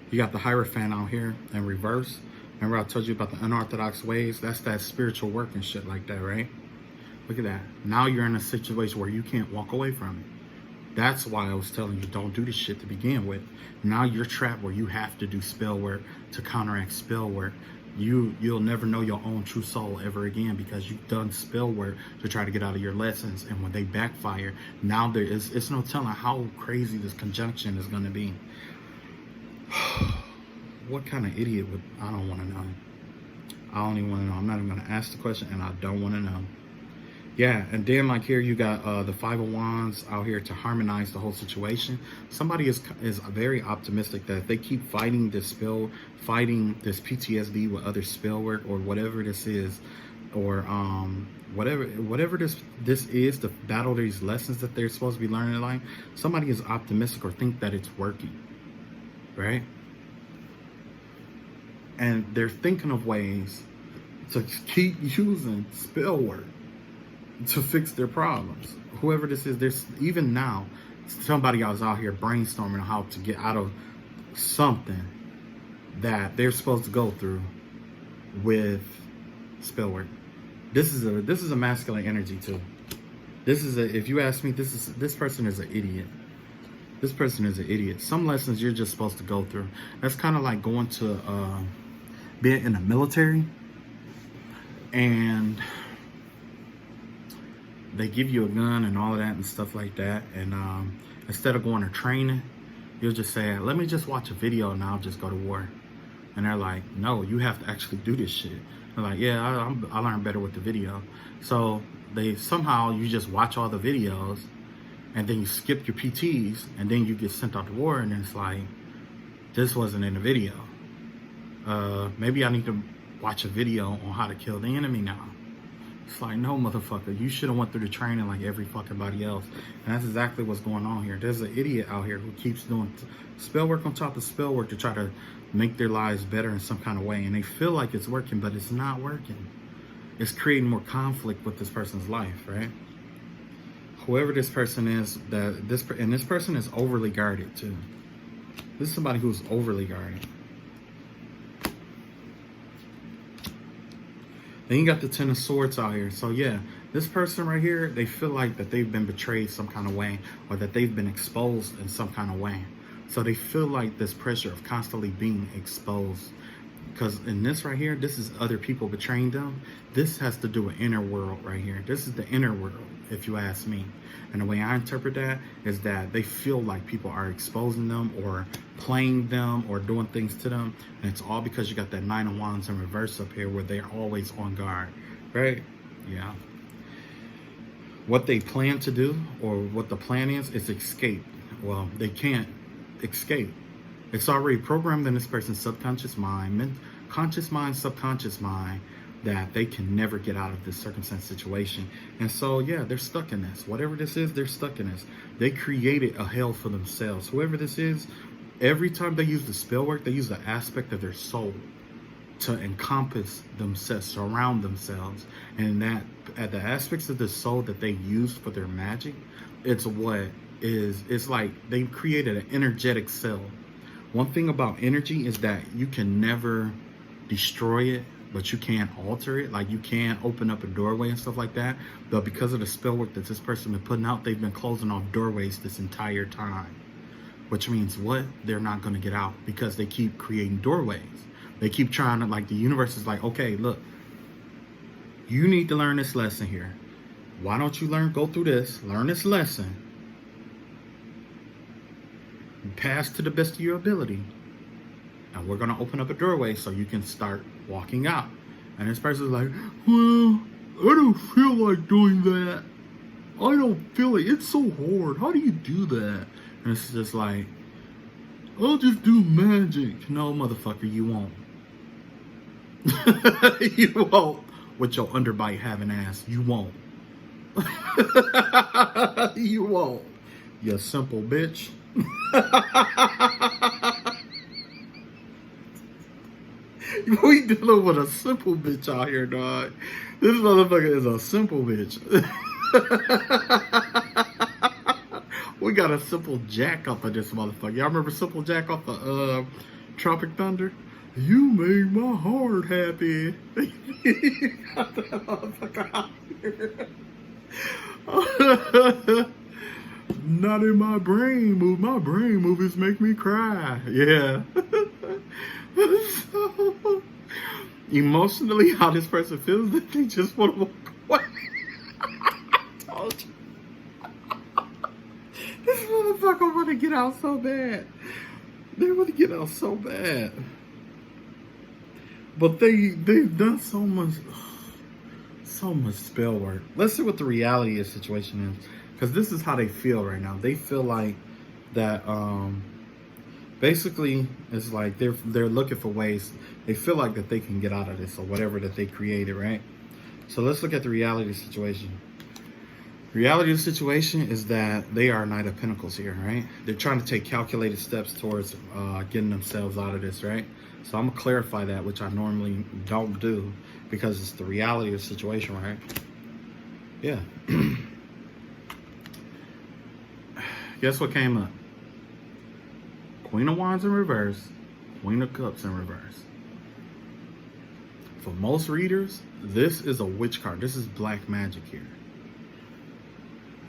You got the Hierophant out here in reverse. Remember I told you about the unorthodox ways? That's that spiritual work and shit like that, right? Look at that. Now you're in a situation where you can't walk away from it. That's why I was telling you don't do this shit to begin with. Now you're trapped where you have to do spell work to counteract spell work. You'll never know your own true soul ever again because you've done spell work to try to get out of your lessons, and when they backfire, now it's no telling how crazy this conjunction is going to be. What kind of idiot would... I don't want to know. I don't even want to know. I'm not even going to ask the question, and I don't want to know. Yeah, and then like here you got the Five of Wands out here to harmonize the whole situation. Somebody is very optimistic that if they keep fighting this PTSD with other spell work or whatever this is, or whatever this is to battle these lessons that they're supposed to be learning in life, somebody is optimistic or think that it's working, right? And they're thinking of ways to keep using spell work to fix their problems. Whoever this is, there's even now somebody else out here brainstorming on how to get out of something that they're supposed to go through with spell work. This is a masculine energy too. If you ask me, this person is an idiot. This person is an idiot. Some lessons you're just supposed to go through. That's kind of like going to being in the military and they give you a gun and all of that and stuff like that, and instead of going to training, you'll just say, let me just watch a video and I'll just go to war. And they're like, no, you have to actually do this shit. They're like, yeah, I learned better with the video. So you just watch all the videos and then you skip your PTs and then you get sent out to war, and it's like, this wasn't in the video. Maybe I need to watch a video on how to kill the enemy now. It's like, no, motherfucker, you should have went through the training like every fucking body else. And that's exactly what's going on here. There's an idiot out here who keeps doing spell work on top of spell work to try to make their lives better in some kind of way. And they feel like it's working, but it's not working. It's creating more conflict with this person's life, right? Whoever this person is, this person is overly guarded too. This is somebody who's overly guarded. Then you got the Ten of Swords out here. So yeah, this person right here, they feel like that they've been betrayed some kind of way, or that they've been exposed in some kind of way. So they feel like this pressure of constantly being exposed. Because in this right here, this is other people betraying them. This has to do with inner world right here. This is the inner world, if you ask me. And the way I interpret that is that they feel like people are exposing them or playing them or doing things to them. And it's all because you got that Nine of Wands in reverse up here where they're always on guard, right? Yeah. What they plan to do, or what the plan is escape. Well, they can't escape. It's already programmed in this person's subconscious mind, conscious mind, subconscious mind, that they can never get out of this circumstance situation. And so, yeah, they're stuck in this. Whatever this is, they're stuck in this. They created a hell for themselves. Whoever this is, every time they use the spell work, they use the aspect of their soul to encompass themselves, surround themselves. And that, at the aspects of the soul that they use for their magic, it's like they've created an energetic cell. One thing about energy is that you can never destroy it, but you can alter it. Like, you can open up a doorway and stuff like that. But because of the spell work that this person been putting out, they've been closing off doorways this entire time. Which means what? They're not going to get out because they keep creating doorways. They keep trying to, like, the universe is like, okay, look, you need to learn this lesson here. Why don't you go through this, learn this lesson, pass to the best of your ability, and we're going to open up a doorway so you can start walking out. And this person's like, well, I don't feel like doing that. I don't feel like, it's so hard. How do you do that? And it's just like, I'll just do magic. No, motherfucker, you won't. You won't. With your underbite having ass, you won't. You won't. You simple bitch. We dealing with a simple bitch out here, dog. This motherfucker is a simple bitch. We got a simple Jack off of this motherfucker. Y'all remember Simple Jack off the Tropic Thunder? You made my heart happy. Got that motherfucker out here. Not in my brain move. My brain movies make me cry. Yeah. So, emotionally, how this person feels, that they just want to walk away. I told you. This motherfucker want to get out so bad. They want to get out so bad. But they've done so much spell work. Let's see what the reality of the situation is. Because this is how they feel right now. They feel like that, basically, it's like they're looking for ways. They feel like that they can get out of this or whatever that they created, right? So let's look at the reality of the situation. Reality of the situation is that they are Knight of Pentacles here, right? They're trying to take calculated steps towards getting themselves out of this, right? So I'm going to clarify that, which I normally don't do because it's the reality of the situation, right? Yeah. Guess what came up? Queen of Wands in reverse, Queen of Cups in reverse. For most readers, this is a witch card. This is black magic here.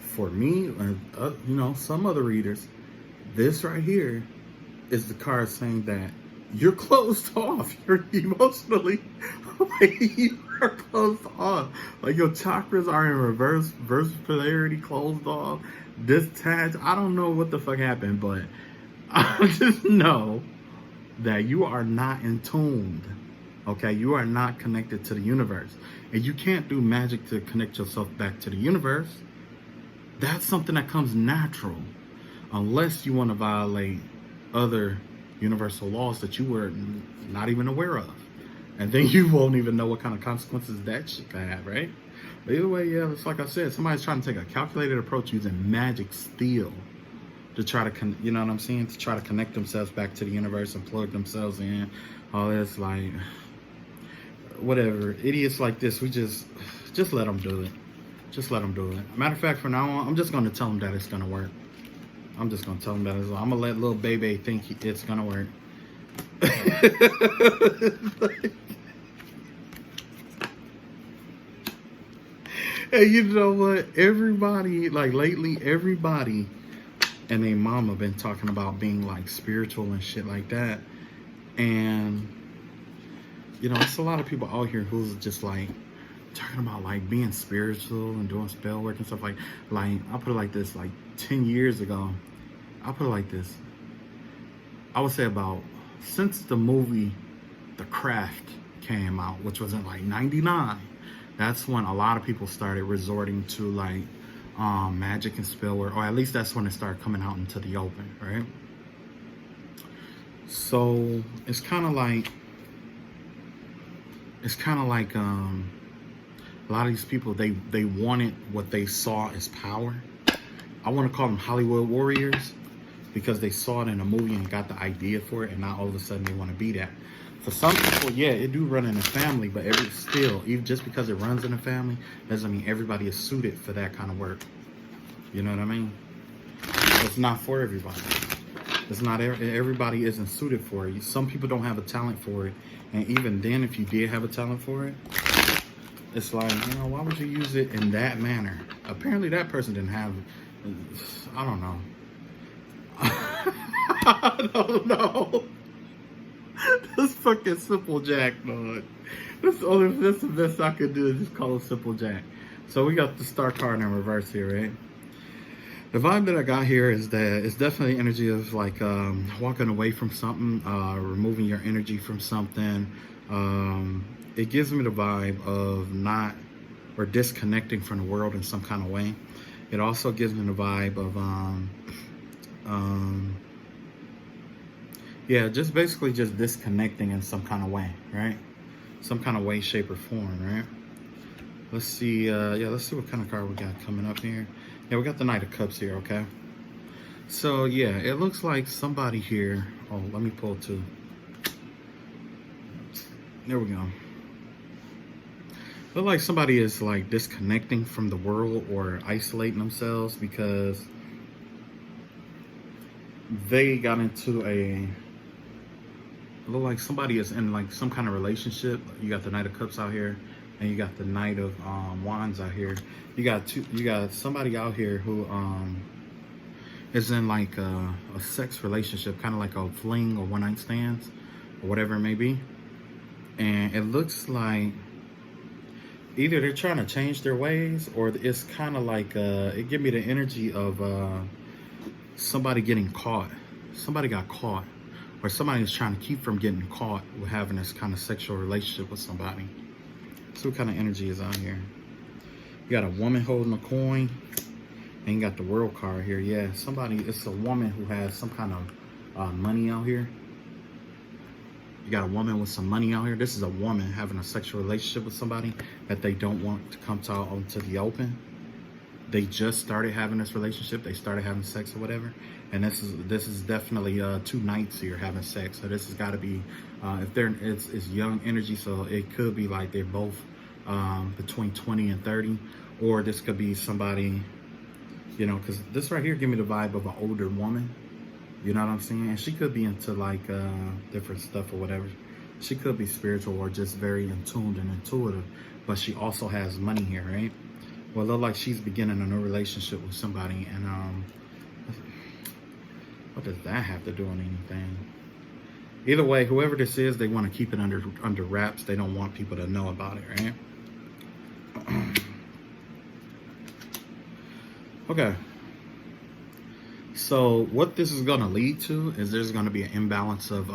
For me, and some other readers, this right here is the card saying that you're closed off. You're emotionally, you are closed off. Like, your chakras are in reverse polarity, closed off, detached. I don't know what the fuck happened, but I just know that you are not in tuned. Okay, you are not connected to the universe. And you can't do magic to connect yourself back to the universe. That's something that comes natural. Unless you want to violate other universal laws that you were not even aware of. And then you won't even know what kind of consequences that shit can have, right? But either way, yeah, it's like I said, somebody's trying to take a calculated approach using magic steel to try to, you know what I'm saying? To try to connect themselves back to the universe and plug themselves in. All this, like, whatever. Idiots like this, we just let them do it. Just let them do it. Matter of fact, from now on, I'm just going to tell them that it's going to work. I'm just going to tell them that I'm going to let little baby think it's going to work. Hey, you know what? Everybody, like lately, everybody and their mama been talking about being like spiritual and shit like that. And, you know, it's a lot of people out here who's just like talking about like being spiritual and doing spell work and stuff like I'll put it like this, like 10 years ago, I'll put it like this. I would say about since the movie The Craft came out, which was in like 99, that's when a lot of people started resorting to like magic and spell work, or at least that's when it started coming out into the open, right? So it's kind of like a lot of these people, they wanted what they saw as power. I want to call them Hollywood warriors because they saw it in a movie and got the idea for it, and now all of a sudden they want to be that. For some people, yeah, it do run in a family, but even just because it runs in a family doesn't mean everybody is suited for that kind of work. You know what I mean? It's not for everybody. It's not everybody isn't suited for it. Some people don't have a talent for it, and even then, if you did have a talent for it, it's like, you know, why would you use it in that manner? Apparently, that person didn't have. I don't know. I don't know. This fucking Simple Jack, man. That's the best I could do is just call it Simple Jack. So we got the Star card in reverse here, right? The vibe that I got here is that it's definitely energy of like walking away from something, removing your energy from something. It gives me the vibe of disconnecting from the world in some kind of way. It also gives me the vibe of yeah, just basically just disconnecting in some kind of way, right? Some kind of way, shape, or form, right? Let's see, let's see what kind of card we got coming up here. Yeah, we got the Knight of Cups here, okay? So, yeah, it looks like somebody here. Oh, let me pull two. There we go. Look like somebody is like disconnecting from the world or isolating themselves because they got into look like somebody is in like some kind of relationship. You got the Knight of Cups out here, and you got the Knight of Wands out here. You got somebody out here who is in like a sex relationship, kind of like a fling or one night stands or whatever it may be. And it looks like either they're trying to change their ways, or it's kind of like it give me the energy of somebody getting caught. Somebody got caught, or somebody is trying to keep from getting caught with having this kind of sexual relationship with somebody. So what kind of energy is out here? You got a woman holding a coin, and you got the World card here. Yeah, it's a woman who has some kind of money out here. You got a woman with some money out here. This is a woman having a sexual relationship with somebody that they don't want to come onto the open. They just started having this relationship. They started having sex or whatever. And this is definitely two knights here having sex. So this has got to be it's young energy. So it could be like they're both between 20 and 30, or this could be somebody, you know, because this right here give me the vibe of an older woman. You know what I'm saying? And she could be into like different stuff or whatever. She could be spiritual or just very in tune and intuitive, but she also has money here, right? Well, it looks like she's beginning a new relationship with somebody, and what does that have to do with anything? Either way, whoever this is, they want to keep it under wraps. They don't want people to know about it, right? Okay. So what this is going to lead to is there's going to be an imbalance of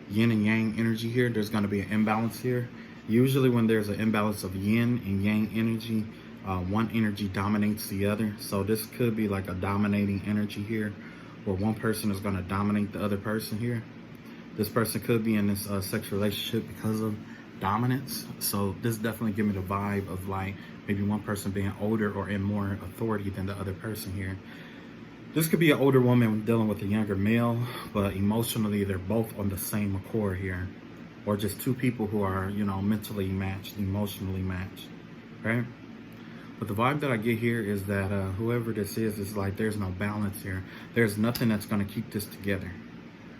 yin and yang energy here. There's going to be an imbalance here. Usually when there's an imbalance of yin and yang energy, one energy dominates the other. So this could be like a dominating energy here, where one person is going to dominate the other person here. This person could be in this sexual relationship because of dominance. So this definitely give me the vibe of like maybe one person being older or in more authority than the other person here. This could be an older woman dealing with a younger male, but emotionally they're both on the same accord here. Or just two people who are, you know, mentally matched, emotionally matched, right? But the vibe that I get here is that whoever this is like there's no balance here. There's nothing that's going to keep this together.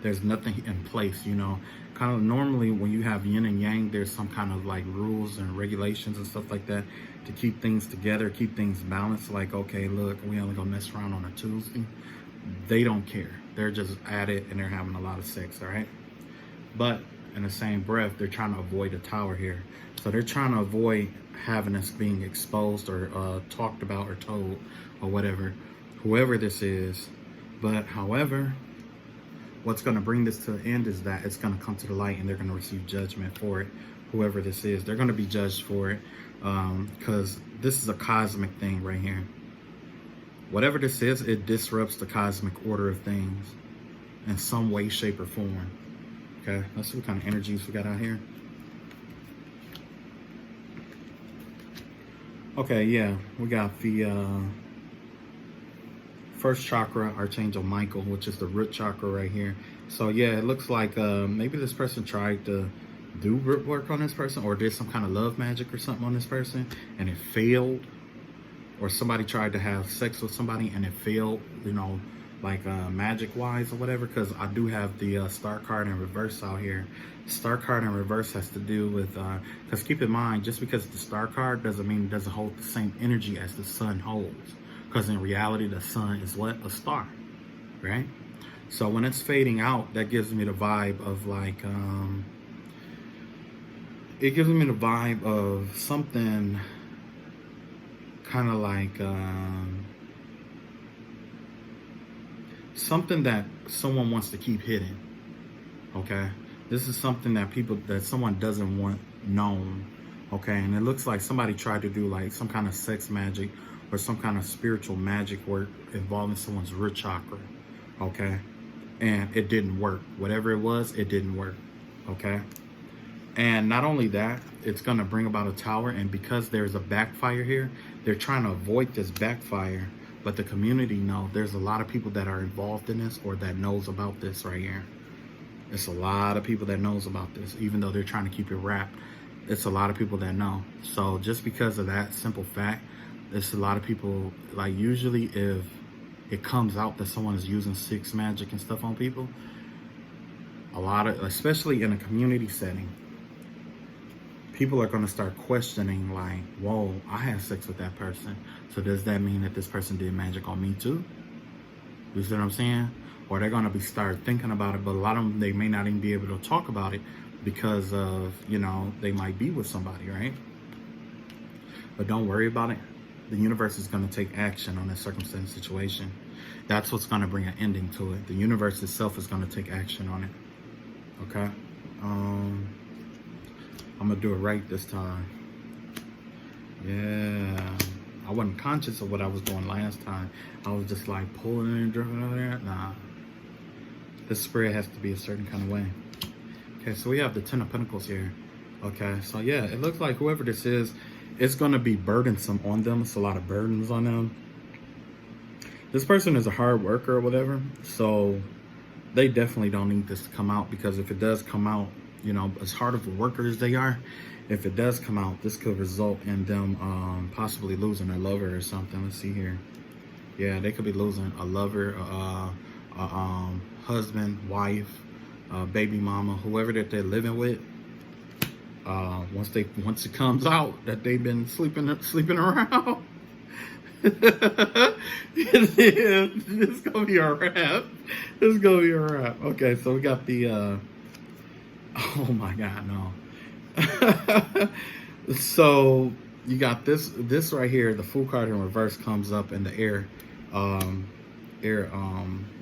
There's nothing in place, you know. Kind of normally when you have yin and yang, there's some kind of like rules and regulations and stuff like that to keep things together, keep things balanced. Like, okay, look, we only gonna mess around on a Tuesday. They don't care. They're just at it and they're having a lot of sex, all right? But in the same breath, they're trying to avoid the tower here. So they're trying to avoid having us being exposed or talked about or told or whatever, whoever this is. But however, what's going to bring this to the end is that it's going to come to the light and they're going to receive judgment for it. Whoever this is, they're going to be judged for it because this is a cosmic thing right here. Whatever this is, it disrupts the cosmic order of things in some way, shape, or form. Okay, let's see what kind of energies we got out here. Okay, yeah, we got the first chakra, Archangel Michael, which is the root chakra right here. So yeah, it looks like maybe this person tried to do root work on this person or did some kind of love magic or something on this person and it failed. Or somebody tried to have sex with somebody and it failed, you know, like magic wise or whatever. Because I do have the star card in reverse out here. Star card in reverse has to do with, because keep in mind, just because it's the star card doesn't mean it doesn't hold the same energy as the sun holds. Because in reality, the sun is what? A star, right? So when it's fading out, that gives me the vibe of like, it gives me the vibe of something kind of like, something that someone wants to keep hidden, okay? This is something that someone doesn't want known, okay? And it looks like somebody tried to do like some kind of sex magic or some kind of spiritual magic work involving someone's root chakra, okay? And it didn't work. Whatever it was, it didn't work, okay? And not only that, it's gonna bring about a tower, and because there's a backfire here, they're trying to avoid this backfire, but the community know there's a lot of people that are involved in this or that knows about this right here. It's a lot of people that knows about this, even though they're trying to keep it wrapped. It's a lot of people that know. So just because of that simple fact, there's a lot of people, like usually if it comes out that someone is using sex magic and stuff on people, a lot of, especially in a community setting, people are going to start questioning like, whoa, I had sex with that person. So does that mean that this person did magic on me too? You see what I'm saying? Or they're going to start thinking about it, but a lot of them, they may not even be able to talk about it because of, you know, they might be with somebody, right? But don't worry about it. The universe is going to take action on this circumstance situation. That's what's going to bring an ending to it. The universe itself is going to take action on it. Okay? I'm going to do it right this time. Yeah. I wasn't conscious of what I was doing last time. I was just like pulling and drinking over there. Nah. This spread has to be a certain kind of way. Okay, so we have the Ten of Pentacles here. Okay, so yeah, it looks like whoever this is, it's going to be burdensome on them. It's a lot of burdens on them. This person is a hard worker or whatever, so they definitely don't need this to come out, because if it does come out, you know, as hard of a worker as they are, if it does come out, this could result in them possibly losing their lover or something. Let's see here. Yeah, they could be losing a lover, husband, wife, baby mama, whoever that they're living with. Once it comes out that they've been sleeping around, it's gonna be a wrap. It's gonna be a wrap. Okay, so we got the oh my god, no. So you got this right here, the Fool card in reverse comes up in the air,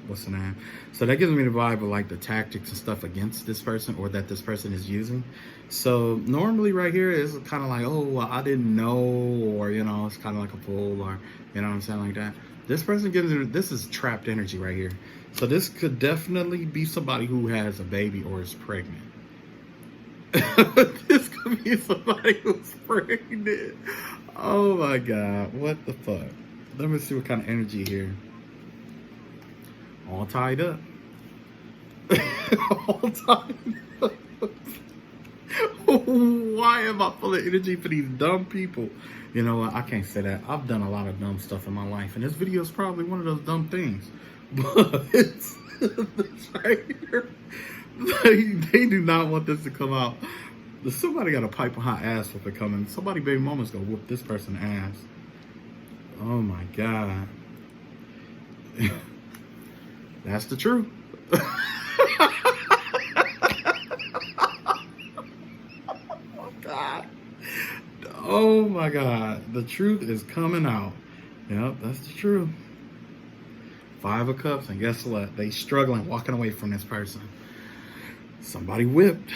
what's the name? So that gives me the vibe of like the tactics and stuff against this person, or that this person is using. So normally right here is kind of like, oh, well, I didn't know, or, you know, it's kind of like a fool, or, you know what I'm saying, like that. This person gives it, this is trapped energy right here. So this could definitely be somebody who has a baby or is pregnant. This could be somebody who's pregnant. Oh my God, what the fuck? Let me see what kind of energy here. All tied up. All tied up. Why am I full of energy for these dumb people? You know what? I can't say that. I've done a lot of dumb stuff in my life, and this video is probably one of those dumb things. But it's right here. They do not want this to come out. Somebody got a pipe of hot ass with it coming. Somebody baby mama's gonna whoop this person ass. Oh my God. That's the truth. God. Oh my God. The truth is coming out. Yep, that's the truth. 5 of Cups, and guess what? They struggling walking away from this person. Somebody whipped.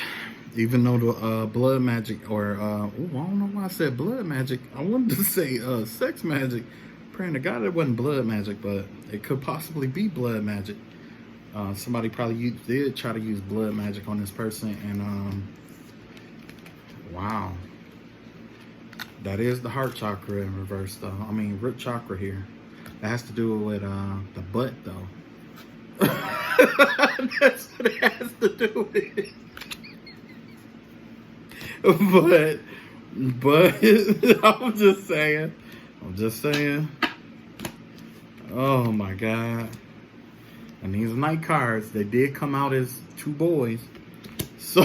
Even though the blood magic, or I don't know why I said blood magic. I wanted to say sex magic. Praying to God it wasn't blood magic, but it could possibly be blood magic. Somebody probably did try to use blood magic on this person, and wow, that is the heart chakra in reverse, though. I mean, root chakra here. That has to do with the butt, though. That's what it has to do with. But I'm just saying. Oh my God. And these night cards, they did come out as 2 boys. So,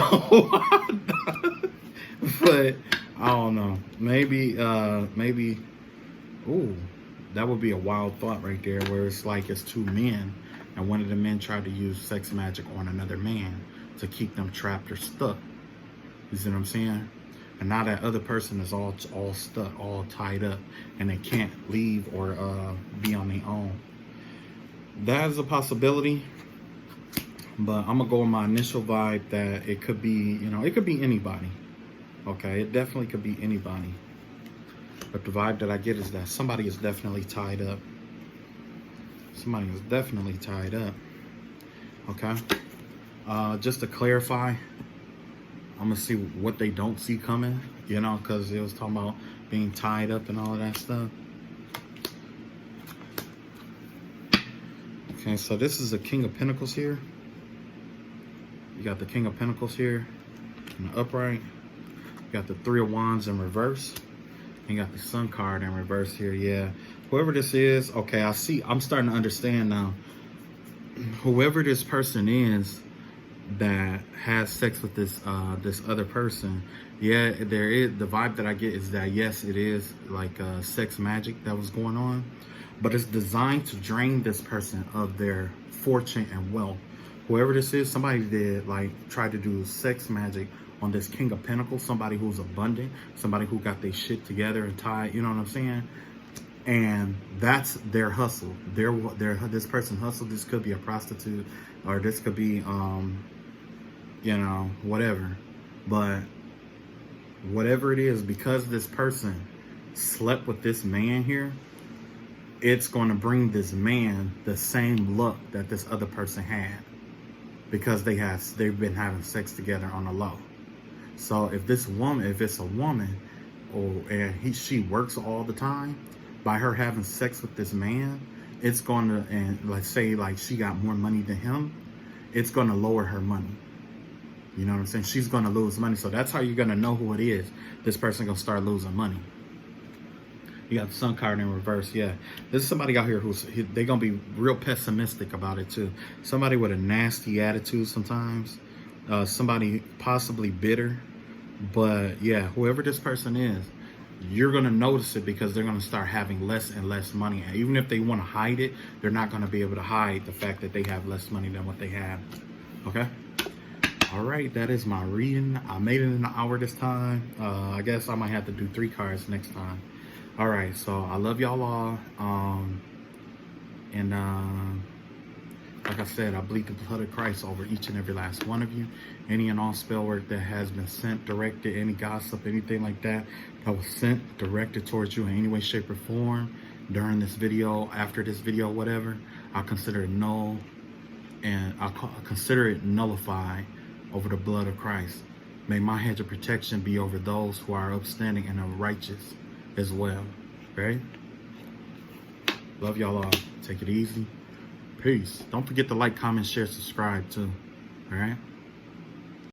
but I don't know. Maybe, ooh, that would be a wild thought right there, where it's like it's 2 men, and one of the men tried to use sex magic on another man to keep them trapped or stuck. You see what I'm saying? And now that other person is all stuck, all tied up, and they can't leave or be on their own. That is a possibility, but I'm gonna go with my initial vibe that it could be, you know, it could be anybody. Okay, it definitely could be anybody. But the vibe that I get is that somebody is definitely tied up. Somebody is definitely tied up. Okay. Just to clarify, I'm gonna see what they don't see coming, you know, because it was talking about being tied up and all of that stuff. Okay, so this is a King of Pentacles here. You got the King of Pentacles here in the upright. You got the 3 of Wands in reverse. And you got the Sun card in reverse here. Yeah, whoever this is, okay, I see. I'm starting to understand now. Whoever this person is that has sex with this this other person, yeah, there is, the vibe that I get is that yes, it is like sex magic that was going on, but it's designed to drain this person of their fortune and wealth. Whoever this is, somebody did like try to do sex magic on this King of Pentacles, somebody who's abundant, somebody who got their shit together and tied, you know what I'm saying? And that's their hustle. This person hustled. This could be a prostitute, or this could be you know, whatever. But whatever it is, because this person slept with this man here, it's going to bring this man the same luck that this other person had, because they've been having sex together on the low. So if it's a woman, and she works all the time, by her having sex with this man, it's going to, and let's say like she got more money than him, it's going to lower her money. You know what I'm saying? She's going to lose money. So that's how you're going to know who it is. This person going to start losing money. You got the Sun card in reverse. Yeah. There's somebody out here they're going to be real pessimistic about it too. Somebody with a nasty attitude sometimes. Somebody possibly bitter. But yeah, whoever this person is, you're going to notice it, because they're going to start having less and less money. And even if they want to hide it, they're not going to be able to hide the fact that they have less money than what they have. Okay? All right, that is my reading. I made it in an hour this time. I guess I might have to do 3 cards next time. All right, so I love y'all all. Like I said, I bleed the blood of Christ over each and every last one of you. Any and all spell work that has been sent, directed, any gossip, anything like that, that was sent, directed towards you in any way, shape, or form during this video, after this video, whatever, I consider it null, and I consider it nullified over the blood of Christ. May my hedge of protection be over those who are upstanding and are righteous as well, right? Love y'all all. Take it easy. Peace. Don't forget to like, comment, share, subscribe too. All right?